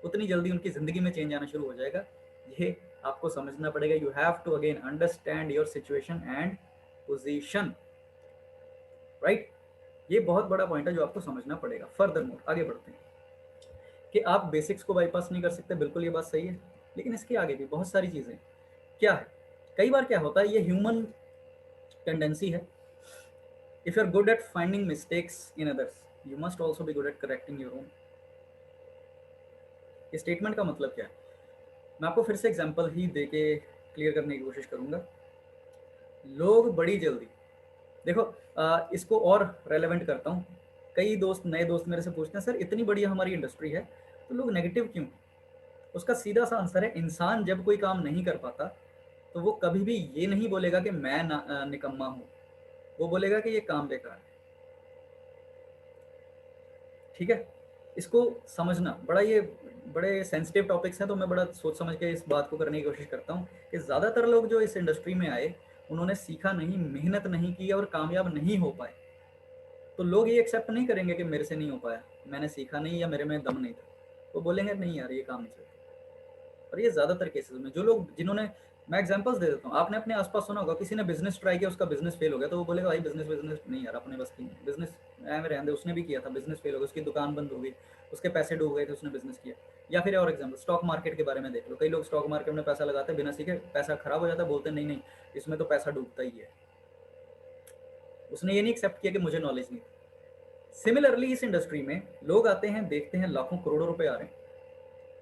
उतनी जल्दी उनकी जिंदगी में चेंज आना शुरू हो जाएगा। ये आपको समझना पड़ेगा। You have to again understand your situation and position, right. ये बहुत बड़ा पॉइंट है जो आपको समझना पड़ेगा। फर्दर मोर आगे बढ़ते हैं कि आप बेसिक्स को बाईपास नहीं कर सकते, बिल्कुल ये बात सही है, लेकिन इसके आगे भी बहुत सारी चीज़ें क्या है। कई बार क्या होता है, ये ह्यूमन टेंडेंसी है। If you are good at finding mistakes in others, you must also be good at correcting your own. इस स्टेटमेंट का मतलब क्या है, मैं आपको फिर से एग्जांपल ही दे के क्लियर करने की कोशिश करूंगा। लोग बड़ी जल्दी देखो, इसको और रेलेवेंट करता हूँ। कई दोस्त, नए दोस्त मेरे से पूछते हैं, सर इतनी बढ़िया हमारी इंडस्ट्री है तो लोग नेगेटिव क्यों। उसका सीधा सा आंसर है, इंसान जब कोई काम नहीं कर पाता तो वो कभी भी ये नहीं बोलेगा कि मैं निकम्मा हूँ, वो बोलेगा कि ये काम बेकार है। ठीक है, इसको समझना बड़ा, ये बड़े सेंसिटिव टॉपिक्स हैं, तो मैं बड़ा सोच समझ के इस बात को करने की कोशिश करता हूँ कि ज़्यादातर लोग जो इस इंडस्ट्री में आए, उन्होंने सीखा नहीं, मेहनत नहीं की और कामयाब नहीं हो पाए। तो लोग ये एक्सेप्ट नहीं करेंगे कि मेरे से नहीं हो पाया, मैंने सीखा नहीं या मेरे में दम नहीं था। वो बोलेंगे नहीं यार ये काम नहीं चलता। और ये ज़्यादातर केसेस में जो लोग, जिन्होंने, मैं एग्जांपल्स दे देता हूँ, आपने अपने आसपास सुना होगा किसी ने बिजनेस ट्राई किया, उसका बिजनेस फेल हो गया, तो वो बोलेगा भाई बिजनेस बिजनेस नहीं यार अपने बस की नहीं। बिजनेस में रहने, उसने भी किया था, बिजनेस फेल हो गया, उसकी दुकान बंद हो गई, उसके पैसे डूब गए थे, उसने बिजनेस किया। या फिर और एग्जाम्पल, स्टॉक मार्केट के बारे में देख लो। कई लोग स्टॉक मार्केट में पैसा लगाते हैं बिना सीखे, पैसा खराब हो जाता है, बोलते नहीं नहीं इसमें तो पैसा डूबता ही है। उसने ये नहीं एक्सेप्ट किया कि मुझे नॉलेज नहीं। सिमिलरली इस इंडस्ट्री में लोग आते हैं, देखते हैं लाखों करोड़ों रुपए आ रहे हैं,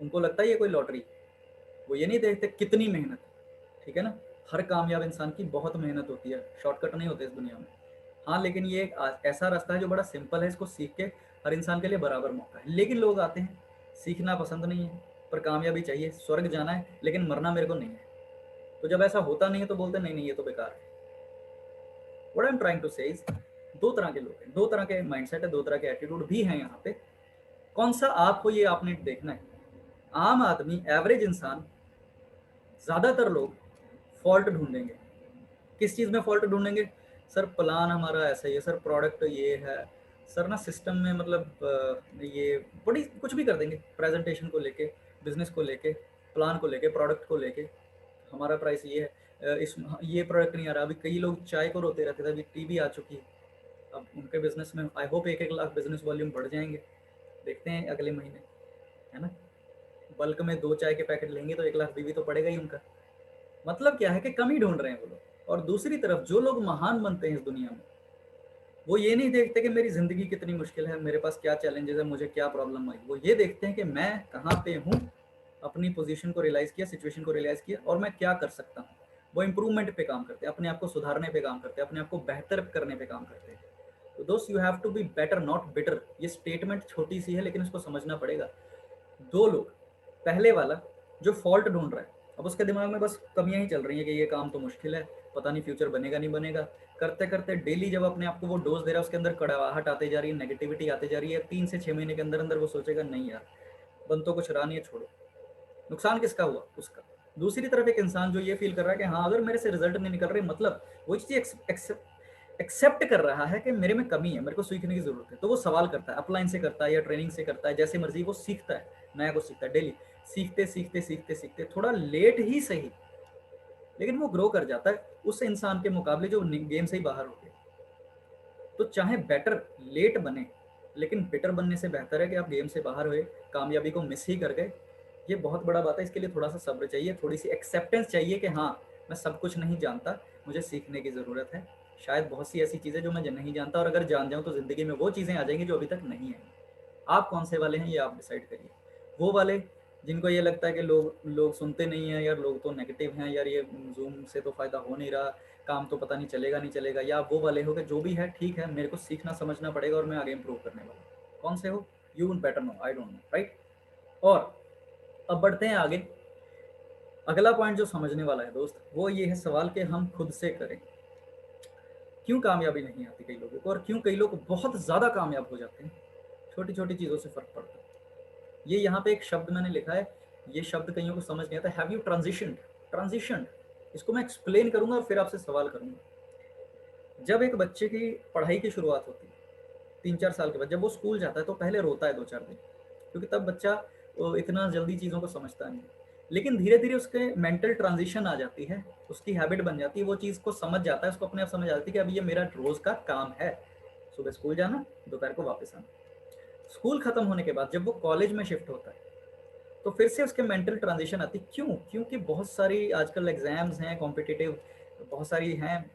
उनको लगता है ये कोई लॉटरी। वो ये नहीं देखते कितनी मेहनत, ठीक है ना। हर कामयाब इंसान की बहुत मेहनत होती है, शॉर्टकट नहीं होते इस दुनिया में। हाँ, लेकिन ये एक ऐसा रास्ता है जो बड़ा सिंपल है, इसको सीख के हर इंसान के लिए बराबर मौका है। लेकिन लोग आते हैं, सीखना पसंद नहीं है, पर कामयाबी चाहिए, स्वर्ग जाना है लेकिन मरना मेरे को नहीं है। तो जब ऐसा होता नहीं है तो बोलते नहीं नहीं ये तो बेकार है। What I am trying to say is, दो तरह के लोग हैं, दो तरह के माइंडसेट है, दो तरह के एटीट्यूड भी हैं यहाँ पे। कौन सा आपको, ये आपने देखना है। आम आदमी, एवरेज इंसान, ज़्यादातर लोग फॉल्ट ढूंढेंगे। किस चीज़ में फॉल्ट ढूंढेंगे, सर प्लान हमारा ऐसा ही है, सर प्रोडक्ट ये है, सर ना सिस्टम में मतलब ये बड़ी कुछ भी कर देंगे, प्रेजेंटेशन को लेके, बिजनेस को लेके, प्लान को लेके, प्रोडक्ट को लेके, हमारा प्राइस ये है, इस ये प्रोडक्ट नहीं आ रहा। अभी कई लोग चाय को रोते रहते थे, अभी टीवी आ चुकी है। अब उनके बिजनेस में I hope 1-1 lakh business volume बढ़ जाएंगे, देखते हैं अगले महीने, है ना। बल्क में 2 चाय के पैकेट लेंगे तो 1 लाख बीवी तो पड़ेगा ही उनका। मतलब क्या है कि कमी ढूंढ रहे हैं वो लोग। और दूसरी तरफ जो लोग महान बनते हैं इस दुनिया में, वो ये नहीं देखते कि मेरी ज़िंदगी कितनी मुश्किल है, मेरे पास क्या चैलेंजेस है, मुझे क्या प्रॉब्लम आई। वो ये देखते हैं कि मैं कहाँ पे हूँ, अपनी पोजीशन को रियलाइज़ किया, सिचुएशन को रियलाइज़ किया और मैं क्या कर सकता हूँ। वो इम्प्रूवमेंट पे काम करते हैं, अपने आप को सुधारने पे काम करते हैं, अपने आप को बेहतर करने पे काम करते हैं। तो दोस्त, you have to be better not bitter. ये स्टेटमेंट छोटी सी है लेकिन इसको समझना पड़ेगा। दो लोग, पहले वाला जो फॉल्ट ढूंढ रहा है, अब उसके दिमाग में बस कमियां ही चल रही हैं कि ये काम तो मुश्किल है, पता नहीं फ्यूचर बनेगा नहीं बनेगा। करते करते डेली जब अपने आप को वो डोज दे रहा है, उसके अंदर कड़वाहट आती जा रही है, नेगेटिविटी आती जा रही है। 3 से 6 महीने के अंदर अंदर वो सोचेगा नहीं यार, बन तो कुछ रहा नहीं है, छोड़ो। नुकसान किसका हुआ, उसका। दूसरी तरफ एक इंसान जो ये फील कर रहा है कि हाँ अगर मेरे से रिजल्ट नहीं निकल रहे, मतलब वो चीज़ एक्सेप्ट कर रहा है कि मेरे में कमी है, मेरे को सीखने की जरूरत है, तो वो सवाल करता है, अपलाइन से करता है या ट्रेनिंग से करता है, जैसे मर्जी वो सीखता है, नया कुछ सीखता है डेली। सीखते सीखते सीखते सीखते थोड़ा लेट ही सही, लेकिन वो ग्रो कर जाता है उस इंसान के मुकाबले जो गेम से ही बाहर हो गया। तो चाहे बेटर लेट बने, लेकिन बेटर बनने से बेहतर है कि आप गेम से बाहर हुए, कामयाबी को मिस ही कर गए। ये बहुत बड़ा बात है। इसके लिए थोड़ा सा सब्र चाहिए, थोड़ी सी एक्सेप्टेंस चाहिए कि हाँ मैं सब कुछ नहीं जानता, मुझे सीखने की ज़रूरत है। शायद बहुत सी ऐसी चीज़ें जो मैं नहीं जानता, और अगर जान जाऊँ तो ज़िंदगी में वो चीज़ें आ जाएंगी जो अभी तक नहीं आई। आप कौन से वाले हैं ये आप डिसाइड करिए। वो वाले जिनको ये लगता है कि लोग लोग सुनते नहीं हैं यार, लोग तो नेगेटिव हैं यार, ये जूम से तो फ़ायदा हो नहीं रहा, काम तो पता नहीं चलेगा नहीं चलेगा। या वो वाले हो कि जो भी है ठीक है, मेरे को सीखना समझना पड़ेगा और मैं आगे इम्प्रूव करने वाला हूँ। कौन से हो, you better know, I don't know, right. और अब बढ़ते हैं आगे। अगला पॉइंट जो समझने वाला है दोस्त, वो ये है सवाल कि हम खुद से करें। क्यों कामयाबी नहीं आती कई लोगों को, और क्यों कई लोग बहुत ज़्यादा कामयाब हो जाते हैं, छोटी छोटी चीज़ों से फ़र्क पड़ता है। ये यहाँ पे एक शब्द मैंने लिखा है, ये शब्द कईयों को समझ नहीं आता, हैव यू ट्रांजिशन। ट्रांजिशन, इसको मैं एक्सप्लेन करूंगा और फिर आपसे सवाल करूंगा। जब एक बच्चे की पढ़ाई की शुरुआत होती है 3-4 साल के बाद, जब वो स्कूल जाता है तो पहले रोता है 2-4 दिन, क्योंकि तब बच्चा इतना जल्दी चीज़ों को समझता नहीं है। लेकिन धीरे धीरे उसके मेंटल ट्रांजिशन आ जाती है, उसकी हैबिट बन जाती है, वो चीज़ को समझ जाता है, उसको अपने आप समझ आती है कि अब ये मेरा रोज़ का काम है, सुबह स्कूल जाना, दोपहर को वापस आना। स्कूल खत्म होने के बाद जब वो कॉलेज में शिफ्ट होता है तो फिर से उसके मेंटल ट्रांजिशन आती। क्यों? क्योंकि बहुत सारी आजकल एग्जाम्स हैं कॉम्पिटिटिव, बहुत सारी हैं,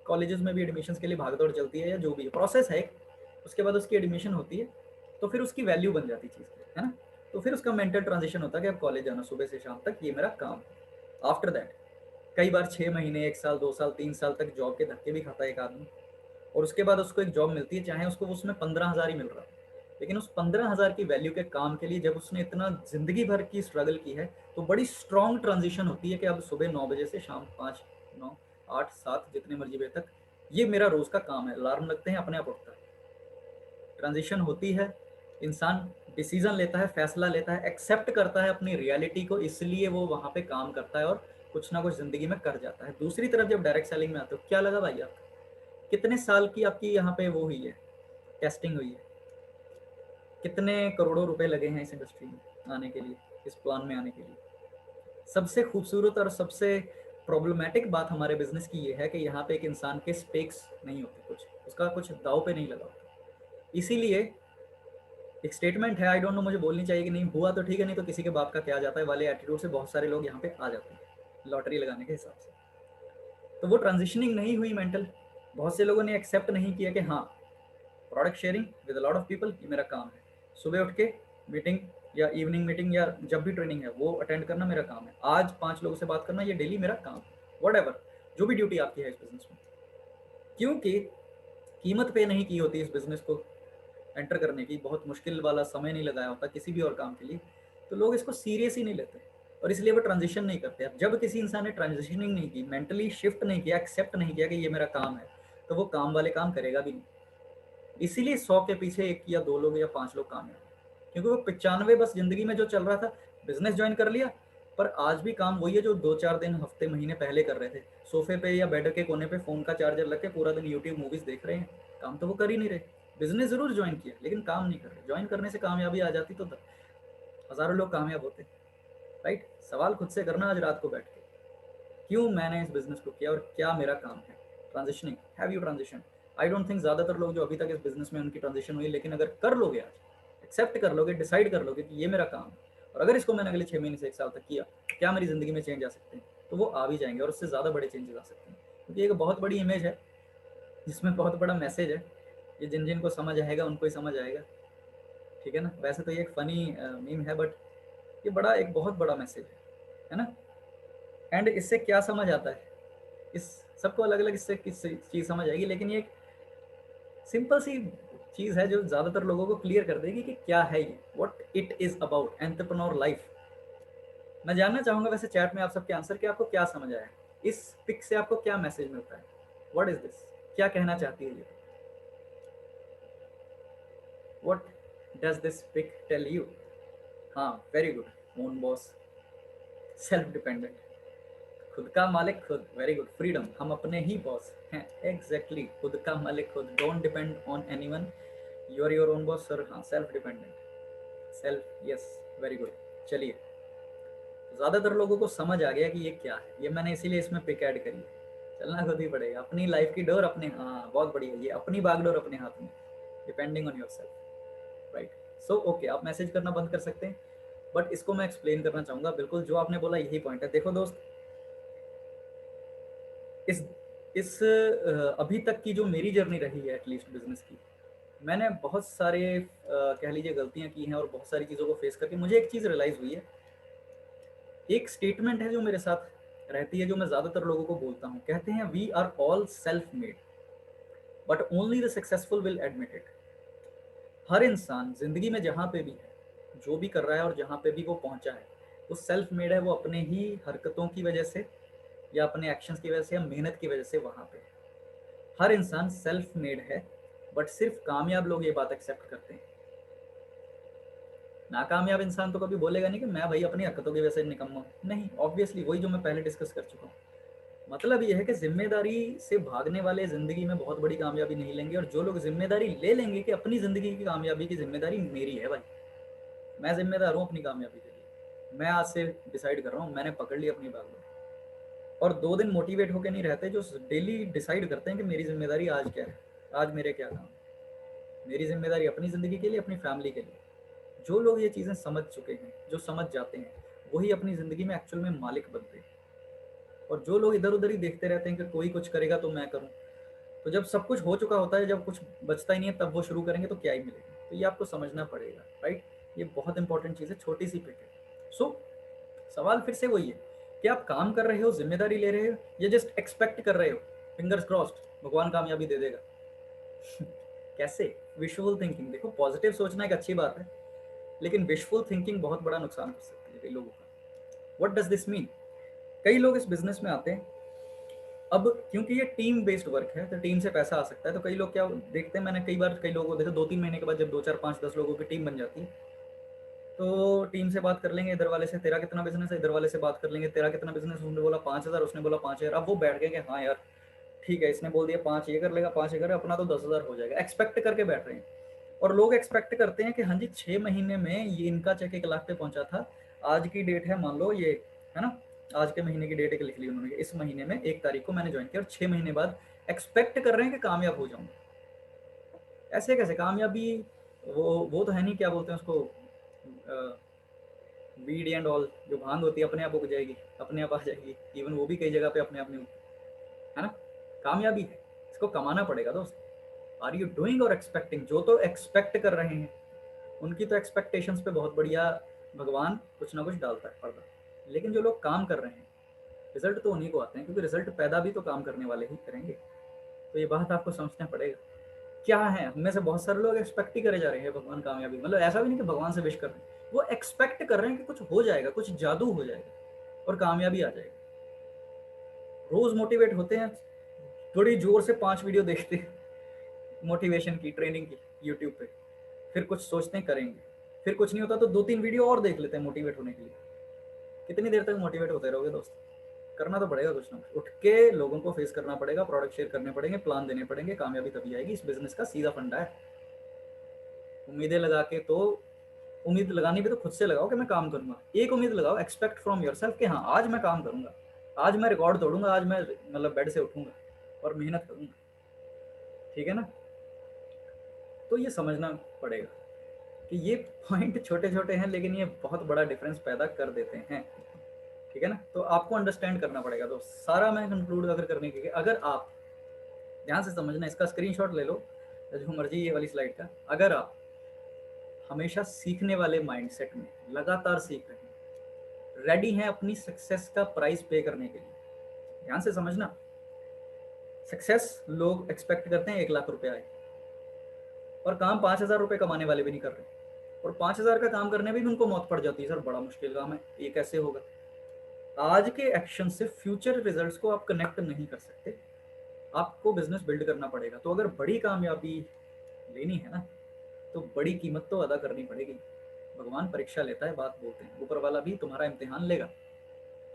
कॉलेजेस में भी एडमिशन्स के लिए भागदौड़ चलती है, या जो भी प्रोसेस है एक, उसके बाद उसकी एडमिशन होती है, तो फिर उसकी वैल्यू बन जाती चीज़ की, है ना। तो फिर उसका मेंटल ट्रांजिशन होता है कि अब कॉलेज जाना सुबह से शाम तक, ये मेरा काम है। आफ्टर दैट कई बार 6 महीने, 1 साल, 2 साल, 3 साल तक जॉब के धक्के भी खाता है एक आदमी, और उसके बाद उसको एक जॉब मिलती है, चाहे उसको उसमें 15,000 ही मिल रहा है, लेकिन उस 15,000 की वैल्यू के काम के लिए जब उसने इतना जिंदगी भर की स्ट्रगल की है, तो बड़ी स्ट्रॉन्ग ट्रांजिशन होती है कि अब सुबह 9 बजे से शाम 5, 9, 8, 7 जितने मर्जी बजे तक ये मेरा रोज का काम है। अलार्म लगते हैं, अपने आप उठता है, ट्रांजिशन होती है, इंसान डिसीजन लेता है, फैसला लेता है, एक्सेप्ट करता है अपनी रियलिटी को, इसलिए वो वहाँ पे काम करता है और कुछ ना कुछ जिंदगी में कर जाता है। दूसरी तरफ जब डायरेक्ट सेलिंग में आते हो, क्या लगा भाई आपका, कितने साल की आपकी यहाँ पे वो हुई है, टेस्टिंग हुई है, कितने करोड़ों रुपए लगे हैं इस इंडस्ट्री में आने के लिए, इस प्लान में आने के लिए। सबसे खूबसूरत और सबसे प्रॉब्लमेटिक बात हमारे बिजनेस की ये है कि यहाँ पे एक इंसान के स्टेक्स नहीं होते, कुछ उसका कुछ दाव पे नहीं लगा होता। इसीलिए एक स्टेटमेंट है, आई डोंट नो मुझे बोलनी चाहिए कि नहीं, हुआ तो ठीक है, नहीं तो किसी के बाप का क्या जाता है वाले एटीट्यूड से बहुत सारे लोग यहाँ पे आ जाते हैं लॉटरी लगाने के हिसाब से। तो वो ट्रांजिशनिंग नहीं हुई मेंटल, बहुत से लोगों ने एक्सेप्ट नहीं किया कि हाँ, product sharing with a lot of people ये मेरा काम है, सुबह उठ के मीटिंग या इवनिंग मीटिंग या जब भी ट्रेनिंग है वो अटेंड करना मेरा काम है, आज 5 लोगों से बात करना ये डेली मेरा काम है, वट जो भी ड्यूटी आपकी है इस बिजनेस में। क्योंकि कीमत पे नहीं की होती इस बिजनेस को एंटर करने की, बहुत मुश्किल वाला समय नहीं लगाया होता किसी भी और काम के लिए, तो लोग इसको सीरियस ही नहीं लेते और इसलिए वो ट्रांजिशन नहीं करते। अब जब किसी इंसान ने ट्रांजिशनिंग नहीं की, मेंटली शिफ्ट नहीं किया, एक्सेप्ट नहीं किया कि ये मेरा काम है, तो वो काम वाले काम करेगा भी नहीं। इसीलिए 100 के पीछे 1 या 2 लोग या 5 लोग कामयाब, क्योंकि वो 95 बस जिंदगी में जो चल रहा था, बिजनेस ज्वाइन कर लिया, पर आज भी काम वही है जो 2-4 दिन, हफ्ते, महीने पहले कर रहे थे, सोफे पे या बेड के कोने पे फोन का चार्जर लग के पूरा दिन यूट्यूब मूवीज देख रहे हैं, काम तो वो कर ही नहीं रहे। बिजनेस जरूर ज्वाइन किया लेकिन काम नहीं कर रहे। ज्वाइन करने से कामयाबी आ जाती तो हजारों लोग कामयाब होते, राइट। सवाल खुद से करना आज रात को बैठ के, क्यों मैंने इस बिजनेस को किया और क्या मेरा काम है। Transitioning, have you transition? I don't think ज़्यादातर लोग जो अभी तक इस बिजनेस में उनकी ट्रांजिशन हुई, लेकिन अगर कर लोगे आज, एक्सेप्ट कर लोगे, डिसाइड कर लोगे कि ये मेरा काम है और अगर इसको मैंने अगले 6 महीने से 1 साल तक किया, क्या मेरी ज़िंदगी में चेंज आ सकते हैं, तो वो आ भी जाएंगे और उससे ज़्यादा बड़े चेंजेस आ सकते हैं, क्योंकि एक बहुत बड़ी इमेज है जिसमें बहुत बड़ा मैसेज है। ये जिन जिन को समझ आएगा उनको ही समझ आएगा, ठीक है ना। वैसे तो ये एक फ़नी मीम है, बट ये बड़ा एक बहुत बड़ा मैसेज है ना। एंड इससे क्या समझ आता है, इस सबको अलग अलग इससे किस चीज़ समझ आएगी, लेकिन ये एक सिंपल सी चीज़ है जो ज़्यादातर लोगों को क्लियर कर देगी कि क्या है ये, what it is about entrepreneur life. मैं जानना चाहूँगा वैसे चैट में आप सबके आंसर कि आपको क्या समझ आया, इस पिक से आपको क्या मैसेज मिलता है, व्हाट इज़ दिस, क्या कहना चाहती है ये, what does this pic tell you. हाँ, very good, own boss, self dependent, खुद का मालिक खुद, वेरी गुड, फ्रीडम, हम अपने ही बॉस हैं, एग्जैक्टली खुद का मालिक खुद, don't depend on anyone, you are your own boss sir. हाँ, self dependent, self, yes, very good. चलिए, ज़्यादातर लोगों को समझ आ गया कि ये क्या है, ये मैंने इसीलिए इसमें पिक ऐड करी है। चलना खुद ही पड़ेगा, अपनी लाइफ की डोर अपने, हाँ बहुत बढ़िया, ये अपनी बागडोर अपने हाथ में, depending on your self, right. So okay, आप मैसेज करना बंद कर सकते हैं, बट इसको मैं एक्सप्लेन करना चाहूँगा। बिल्कुल जो आपने बोला यही पॉइंट है। देखो दोस्त, इस अभी तक की जो मेरी जर्नी रही है एटलीस्ट बिजनेस की, मैंने बहुत सारे कह लीजिए गलतियां की हैं और बहुत सारी चीज़ों को फेस करके मुझे एक चीज़ रियलाइज़ हुई है। एक स्टेटमेंट है जो मेरे साथ रहती है, जो मैं ज़्यादातर लोगों को बोलता हूँ, कहते हैं we are all self made but only the successful will admit it. हर इंसान ज़िंदगी में जहाँ पे भी है, जो भी कर रहा है और जहाँ पे भी वो पहुँचा है, वो सेल्फ मेड है, वो अपने ही हरकतों की वजह से या अपने एक्शंस की वजह से या मेहनत की वजह से वहाँ पे है। हर इंसान सेल्फ मेड है, बट सिर्फ कामयाब लोग ये बात एक्सेप्ट करते हैं। नाकामयाब इंसान तो कभी बोलेगा नहीं कि मैं भाई अपनी हरकतों की वजह से निकम्मा हूं। नहीं, ऑब्वियसली वही जो मैं पहले डिस्कस कर चुका हूँ। मतलब ये है कि जिम्मेदारी से भागने वाले जिंदगी में बहुत बड़ी कामयाबी नहीं लेंगे, और जो लोग जिम्मेदारी ले लेंगे कि अपनी जिंदगी की कामयाबी की जिम्मेदारी मेरी है भाई, मैं जिम्मेदार हूँ अपनी कामयाबी के लिए, मैं आज से डिसाइड कर रहा हूँ, मैंने पकड़ ली अपनी बागडोर। और 2 दिन मोटिवेट होकर नहीं रहते जो डेली डिसाइड करते हैं कि मेरी जिम्मेदारी आज क्या है, आज मेरे क्या काम है। मेरी जिम्मेदारी अपनी ज़िंदगी के लिए, अपनी फैमिली के लिए। जो लोग ये चीज़ें समझ चुके हैं, जो समझ जाते हैं, वही अपनी ज़िंदगी में एक्चुअल में मालिक बनते हैं। और जो लोग इधर उधर ही देखते रहते हैं कि कोई कुछ करेगा तो मैं करूँ, तो जब सब कुछ हो चुका होता है, जब कुछ बचता ही नहीं है, तब वो शुरू करेंगे तो क्या ही मिलेगा। तो ये आपको समझना पड़ेगा, राइट। ये बहुत इंपॉर्टेंट चीज़ है, छोटी सी पिक है। सो सवाल फिर से वही है कि आप काम कर रहे हो, जिम्मेदारी ले रहे हो, या जस्ट एक्सपेक्ट कर रहे हो, फिंगर्स क्रॉस्ड भगवान कामयाबी दे देगा। कैसे? Visual thinking. देखो, पॉजिटिव सोचना एक अच्छी बात है, लेकिन विशफुल थिंकिंग बहुत बड़ा नुकसान कर सकती है कई लोगों का। What does this mean? कई लोग इस बिजनेस में आते हैं, अब क्योंकि ये टीम बेस्ड वर्क है तो टीम से पैसा आ सकता है, तो कई लोग क्या देखते हैं, मैंने कई बार कई लोगों को देखा, 2-3 महीने के बाद जब 2, 4, 5, 10 लोगों की टीम बन जाती है, तो टीम से बात कर लेंगे, इधर वाले से तेरा कितना बिजनेस है, इधर वाले से बात कर लेंगे तेरा कितना बिजनेस, उसने बोला 5,000, उसने बोला 5,000। अब वो बैठ गए कि हाँ यार ठीक है, इसने बोल दिया 5 ये कर लेगा, 5 ये कर, अपना तो 10,000 हो जाएगा, एक्सपेक्ट करके बैठ रहे हैं। और लोग एक्सपेक्ट करते हैं कि हाँ जी 6 महीने में ये इनका चेक 1 लाख पे पहुंचा था, आज की डेट है मान लो ये, है ना, आज के महीने की डेट एक लिख ली उन्होंने, इस महीने में 1 तारीख को मैंने ज्वाइन किया, और 6 महीने बाद एक्सपेक्ट कर रहे हैं कि कामयाब हो जाऊंगा। ऐसे कैसे कामयाबी? वो तो है नहीं, क्या बोलते हैं उसको, वीड एंड ऑल, जो भांग होती है अपने आप उग जाएगी, अपने आप आ जाएगी, इवन वो भी कई जगह पे अपने आप नहीं उगती, है ना। कामयाबी है, इसको कमाना पड़ेगा दोस्त। आर यू डूइंग और एक्सपेक्टिंग? जो तो एक्सपेक्ट कर रहे हैं उनकी तो एक्सपेक्टेशंस पे बहुत बढ़िया भगवान कुछ ना कुछ डालता है पर्दा, लेकिन जो लोग काम कर रहे हैं, रिजल्ट तो उन्हीं को आते हैं, क्योंकि रिजल्ट पैदा भी तो काम करने वाले ही करेंगे। तो ये बात आपको समझना पड़ेगा। क्या है, हम में से बहुत सारे लोग एक्सपेक्ट ही करे जा रहे हैं भगवान कामयाबी, मतलब ऐसा भी नहीं कि भगवान से विश कर रहे हैं, वो एक्सपेक्ट कर रहे हैं कि कुछ हो जाएगा, कुछ जादू हो जाएगा और कामयाबी आ जाएगी। रोज मोटिवेट होते हैं, थोड़ी जोर से 5 वीडियो देखते हैं मोटिवेशन की, ट्रेनिंग की, यूट्यूब पे, फिर कुछ सोचते हैं करेंगे, फिर कुछ नहीं होता तो 2-3 वीडियो और देख लेते हैं मोटिवेट होने के लिए। कितनी देर तक मोटिवेट होते रहोगे दोस्त? करना तो पड़ेगा कुछ ना कुछ, उठ के लोगों को फेस करना पड़ेगा, प्रोडक्ट शेयर करने पड़ेंगे, प्लान देने पड़ेंगे, कामयाबी तभी आएगी। इस बिजनेस का सीधा फंडा है। उम्मीदें लगा के तो, उम्मीद लगानी भी तो खुद से लगाओ कि मैं काम करूंगा। एक उम्मीद लगाओ, एक्सपेक्ट फ्रॉम योरसेल्फ कि हाँ आज मैं काम करूंगा, आज मैं रिकॉर्ड तोड़ूंगा, आज मैं मतलब बेड से उठूंगा और मेहनत करूंगा, ठीक है ना। तो ये समझना पड़ेगा कि ये पॉइंट छोटे छोटे हैं, लेकिन ये बहुत बड़ा डिफरेंस पैदा कर देते हैं, ठीक है ना। तो आपको अंडरस्टैंड करना पड़ेगा। तो सारा मैं कंक्लूड अगर करने के लिए, अगर आप ध्यान से समझना, इसका स्क्रीनशॉट ले लो जो मर्जी ये वाली स्लाइड का, अगर आप हमेशा सीखने वाले माइंडसेट में लगातार सीख रहे हैं, रेडी हैं अपनी सक्सेस का प्राइस पे करने के लिए, ध्यान से समझना। सक्सेस लोग एक्सपेक्ट करते हैं 1 लाख रुपए आए, और काम 5,000 रुपये कमाने वाले भी नहीं कर रहे, और 5,000 का काम करने में भी उनको मौत पड़ जाती है, सर बड़ा मुश्किल काम है, ये कैसे होगा। आज के एक्शन से फ्यूचर रिजल्ट्स को आप कनेक्ट नहीं कर सकते, आपको बिजनेस बिल्ड करना पड़ेगा। तो अगर बड़ी कामयाबी लेनी है ना, तो बड़ी कीमत तो अदा करनी पड़ेगी। भगवान परीक्षा लेता है, बात बोलते हैं, ऊपर वाला भी तुम्हारा इम्तिहान लेगा,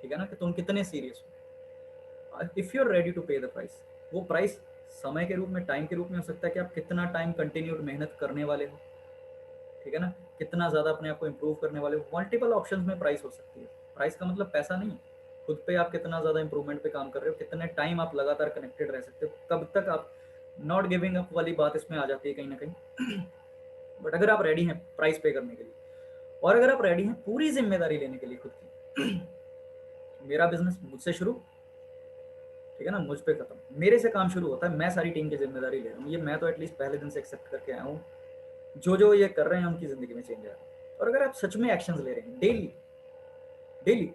ठीक है ना, कि तुम कितने सीरियस हो। If you are ready to pay the price, वो प्राइस समय के रूप में, टाइम के रूप में हो सकता है कि आप कितना टाइम कंटिन्यूड मेहनत करने वाले हो, ठीक है ना, कितना ज़्यादा अपने आप को इम्प्रूव करने वाले हो। मल्टीपल ऑप्शंस में प्राइस हो सकती है। प्राइस का मतलब पैसा नहीं, खुद पे आप कितना ज़्यादा इंप्रूवमेंट पे काम कर रहे हो, कितने टाइम आप लगातार कनेक्टेड रह सकते हो, कब तक आप नॉट गिविंग अप वाली बात इसमें आ जाती है कहीं ना कहीं। बट अगर आप रेडी हैं प्राइस पे करने के लिए, और अगर आप रेडी हैं पूरी जिम्मेदारी लेने के लिए खुद की, मेरा बिजनेस मुझसे शुरू, ठीक है ना, मुझ पे खत्म, मेरे से काम शुरू होता है, मैं सारी टीम की जिम्मेदारी ले रहा हूँ, ये मैं तो एटलीस्ट पहले दिन से एक्सेप्ट करके आया हूँ। जो जो ये कर रहे हैं उनकी ज़िंदगी में चेंज आ रहा है। और अगर आप सच में एक्शंस ले रहे हैं डेली डेली,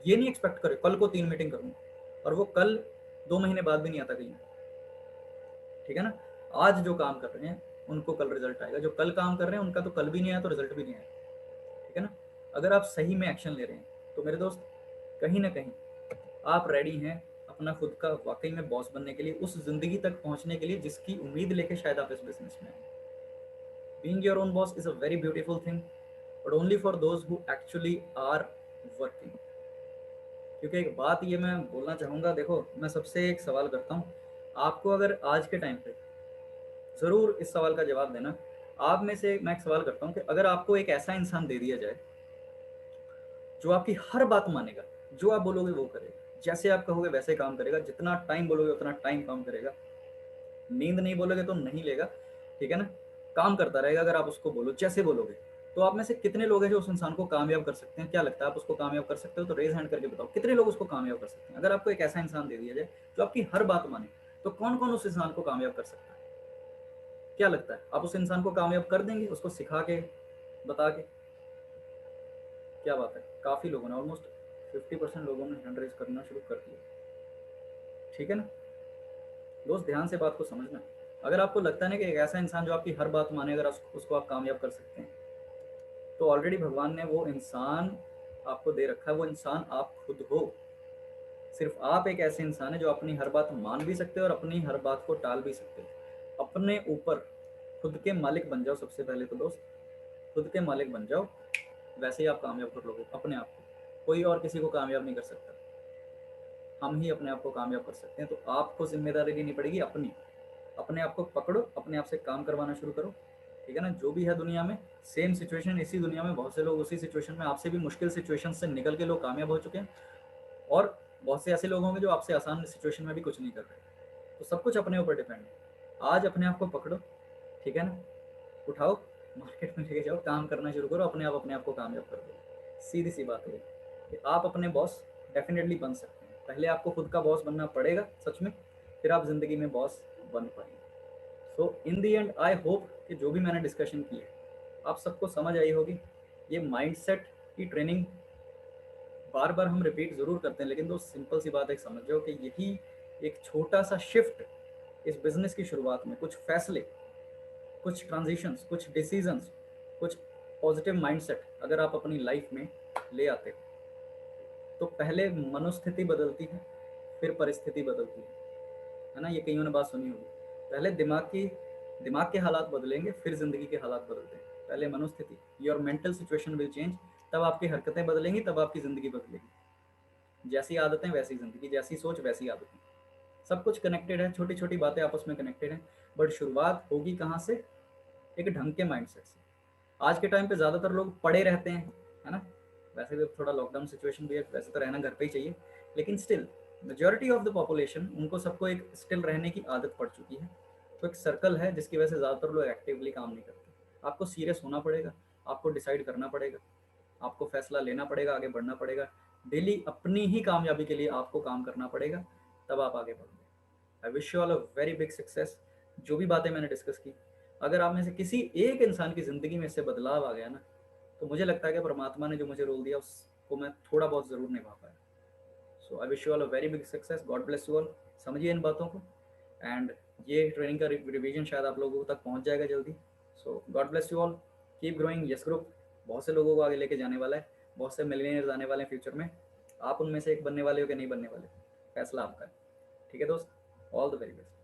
ये नहीं एक्सपेक्ट करें कल को 3 मीटिंग करूँगा, और वो कल 2 महीने बाद भी नहीं आता कहीं, ठीक है ना। आज जो काम कर रहे हैं उनको कल रिजल्ट आएगा, जो कल काम कर रहे हैं उनका तो कल भी नहीं आया तो रिजल्ट भी नहीं आएगा, ठीक है ना। अगर आप सही में एक्शन ले रहे हैं तो मेरे दोस्त, कहीं ना कहीं आप रेडी हैं अपना खुद का वाकई में बॉस बनने के लिए, उस ज़िंदगी तक पहुँचने के लिए जिसकी उम्मीद लेके शायद आप इस बिज़नेस में हैं। Being your own boss is a very beautiful thing, but only for those who actually are working. क्योंकि एक बात ये मैं बोलना चाहूँगा, देखो मैं सबसे एक सवाल करता हूँ, आपको अगर आज के टाइम पे ज़रूर इस सवाल का जवाब देना, आप में से मैं एक सवाल करता हूँ कि अगर आपको एक ऐसा इंसान दे दिया जाए जो आपकी हर बात मानेगा, जो आप बोलोगे वो करेगा, जैसे आप कहोगे वैसे काम करेगा, जितना टाइम बोलोगे उतना टाइम काम करेगा, नींद नहीं बोलोगे तो नहीं लेगा, ठीक है ना, काम करता रहेगा अगर आप उसको बोलो जैसे बोलोगे, तो आप में से कितने लोग हैं जो उस इंसान को कामयाब कर सकते हैं? क्या लगता है आप उसको कामयाब कर सकते हो? तो रेज हैंड करके बताओ कितने लोग उसको कामयाब कर सकते हैं? अगर आपको एक ऐसा इंसान दे दिया जाए जो आपकी हर बात माने, तो कौन कौन उस इंसान को कामयाब कर सकता है? क्या लगता है आप उस इंसान को कामयाब कर देंगे, उसको सिखा के, बता के? क्या बात है, काफ़ी लोगों ने, ऑलमोस्ट 50% लोगों ने हैंड रेज करना शुरू कर दिया, ठीक है ना। दोस्त ध्यान से बात को समझना, अगर आपको लगता है ना कि एक ऐसा इंसान जो आपकी हर बात माने, अगर उसको आप कामयाब कर सकते हैं, तो ऑलरेडी भगवान ने वो इंसान आपको दे रखा है, वो इंसान आप खुद हो। सिर्फ आप एक ऐसे इंसान है जो अपनी हर बात मान भी सकते हो और अपनी हर बात को टाल भी सकते हो। अपने ऊपर खुद के मालिक बन जाओ सबसे पहले तो दोस्त, खुद के मालिक बन जाओ, वैसे ही आप कामयाब कर लोगे अपने आप को। कोई और किसी को कामयाब नहीं कर सकता, हम ही अपने आप को कामयाब कर सकते हैं। तो आपको जिम्मेदारी लेनी पड़ेगी अपनी, अपने आप को पकड़ो, अपने आप से काम करवाना शुरू करो, ठीक है ना। जो भी है दुनिया में सेम सिचुएशन, इसी दुनिया में बहुत से लोग उसी सिचुएशन में, आपसे भी मुश्किल सिचुएशन से निकल के लोग कामयाब हो चुके हैं, और बहुत से ऐसे लोग होंगे जो आपसे आसान सिचुएशन में भी कुछ नहीं कर रहे। तो सब कुछ अपने ऊपर डिपेंड है। आज अपने आप को पकड़ो, ठीक है ना, उठाओ, मार्केट में लेके जाओ, काम करना शुरू करो, अपने आप को कामयाब कर दो। सीधी सी बात है कि आप अपने बॉस डेफिनेटली बन सकते हैं। पहले आपको खुद का बॉस बनना पड़ेगा सच में, फिर आप ज़िंदगी में बॉस बन पाएंगे। सो इन दी एंड आई होप कि जो भी मैंने डिस्कशन की है आप सबको समझ आई होगी। ये माइंडसेट की ट्रेनिंग बार बार हम रिपीट ज़रूर करते हैं, लेकिन दोस्त सिंपल सी बात एक समझ जाओ कि यही एक छोटा सा शिफ्ट इस बिज़नेस की शुरुआत में, कुछ फैसले, कुछ ट्रांजिशंस, कुछ डिसीजंस, कुछ पॉजिटिव माइंडसेट अगर आप अपनी लाइफ में ले आते हो, तो पहले मनोस्थिति बदलती है, फिर परिस्थिति बदलती है ना। ये कईयों ने बात सुनी होगी, पहले दिमाग के हालात बदलेंगे, फिर ज़िंदगी के हालात बदलते हैं। पहले मनोस्थिति, your mental situation will change, तब आपकी हरकतें बदलेंगी, तब आपकी ज़िंदगी बदलेगी। जैसी आदतें वैसी ज़िंदगी, जैसी सोच वैसी आदतें, सब कुछ कनेक्टेड है, छोटी छोटी बातें आपस में कनेक्टेड हैं। बट शुरुआत होगी कहाँ से? एक ढंग के माइंडसेट से। आज के टाइम पे ज़्यादातर लोग पड़े रहते हैं, है ना। वैसे भी थोड़ा लॉकडाउन सिचुएशन भी है, वैसे तो रहना घर पे ही चाहिए, लेकिन still majority of the population, उनको सबको एक स्टिल रहने की आदत पड़ चुकी है। तो एक सर्कल है जिसकी वजह से ज़्यादातर लोग एक्टिवली काम नहीं करते। आपको सीरियस होना पड़ेगा, आपको डिसाइड करना पड़ेगा, आपको फैसला लेना पड़ेगा, आगे बढ़ना पड़ेगा। डेली अपनी ही कामयाबी के लिए आपको काम करना पड़ेगा, तब आप आगे बढ़ोगे। आई wish you all a very big success. जो भी बातें मैंने डिस्कस की, अगर आप में से किसी एक इंसान की ज़िंदगी में इससे बदलाव आ गया ना, तो मुझे लगता है कि परमात्मा ने जो मुझे रोल दिया उसको मैं थोड़ा बहुत ज़रूर निभा पाया। So I wish you all a very big success, God bless you all. समझिए इन बातों को, एंड ये ट्रेनिंग का रिवीजन शायद आप लोगों तक पहुंच जाएगा जल्दी। So God bless you all, keep growing yes group. बहुत से लोगों को आगे लेके जाने वाला है, बहुत से मिलियनेयर्स आने वाले हैं फ्यूचर में। आप उनमें से एक बनने वाले हो कि नहीं बनने वाले, फैसला आपका है, ठीक है दोस्त। All the very best.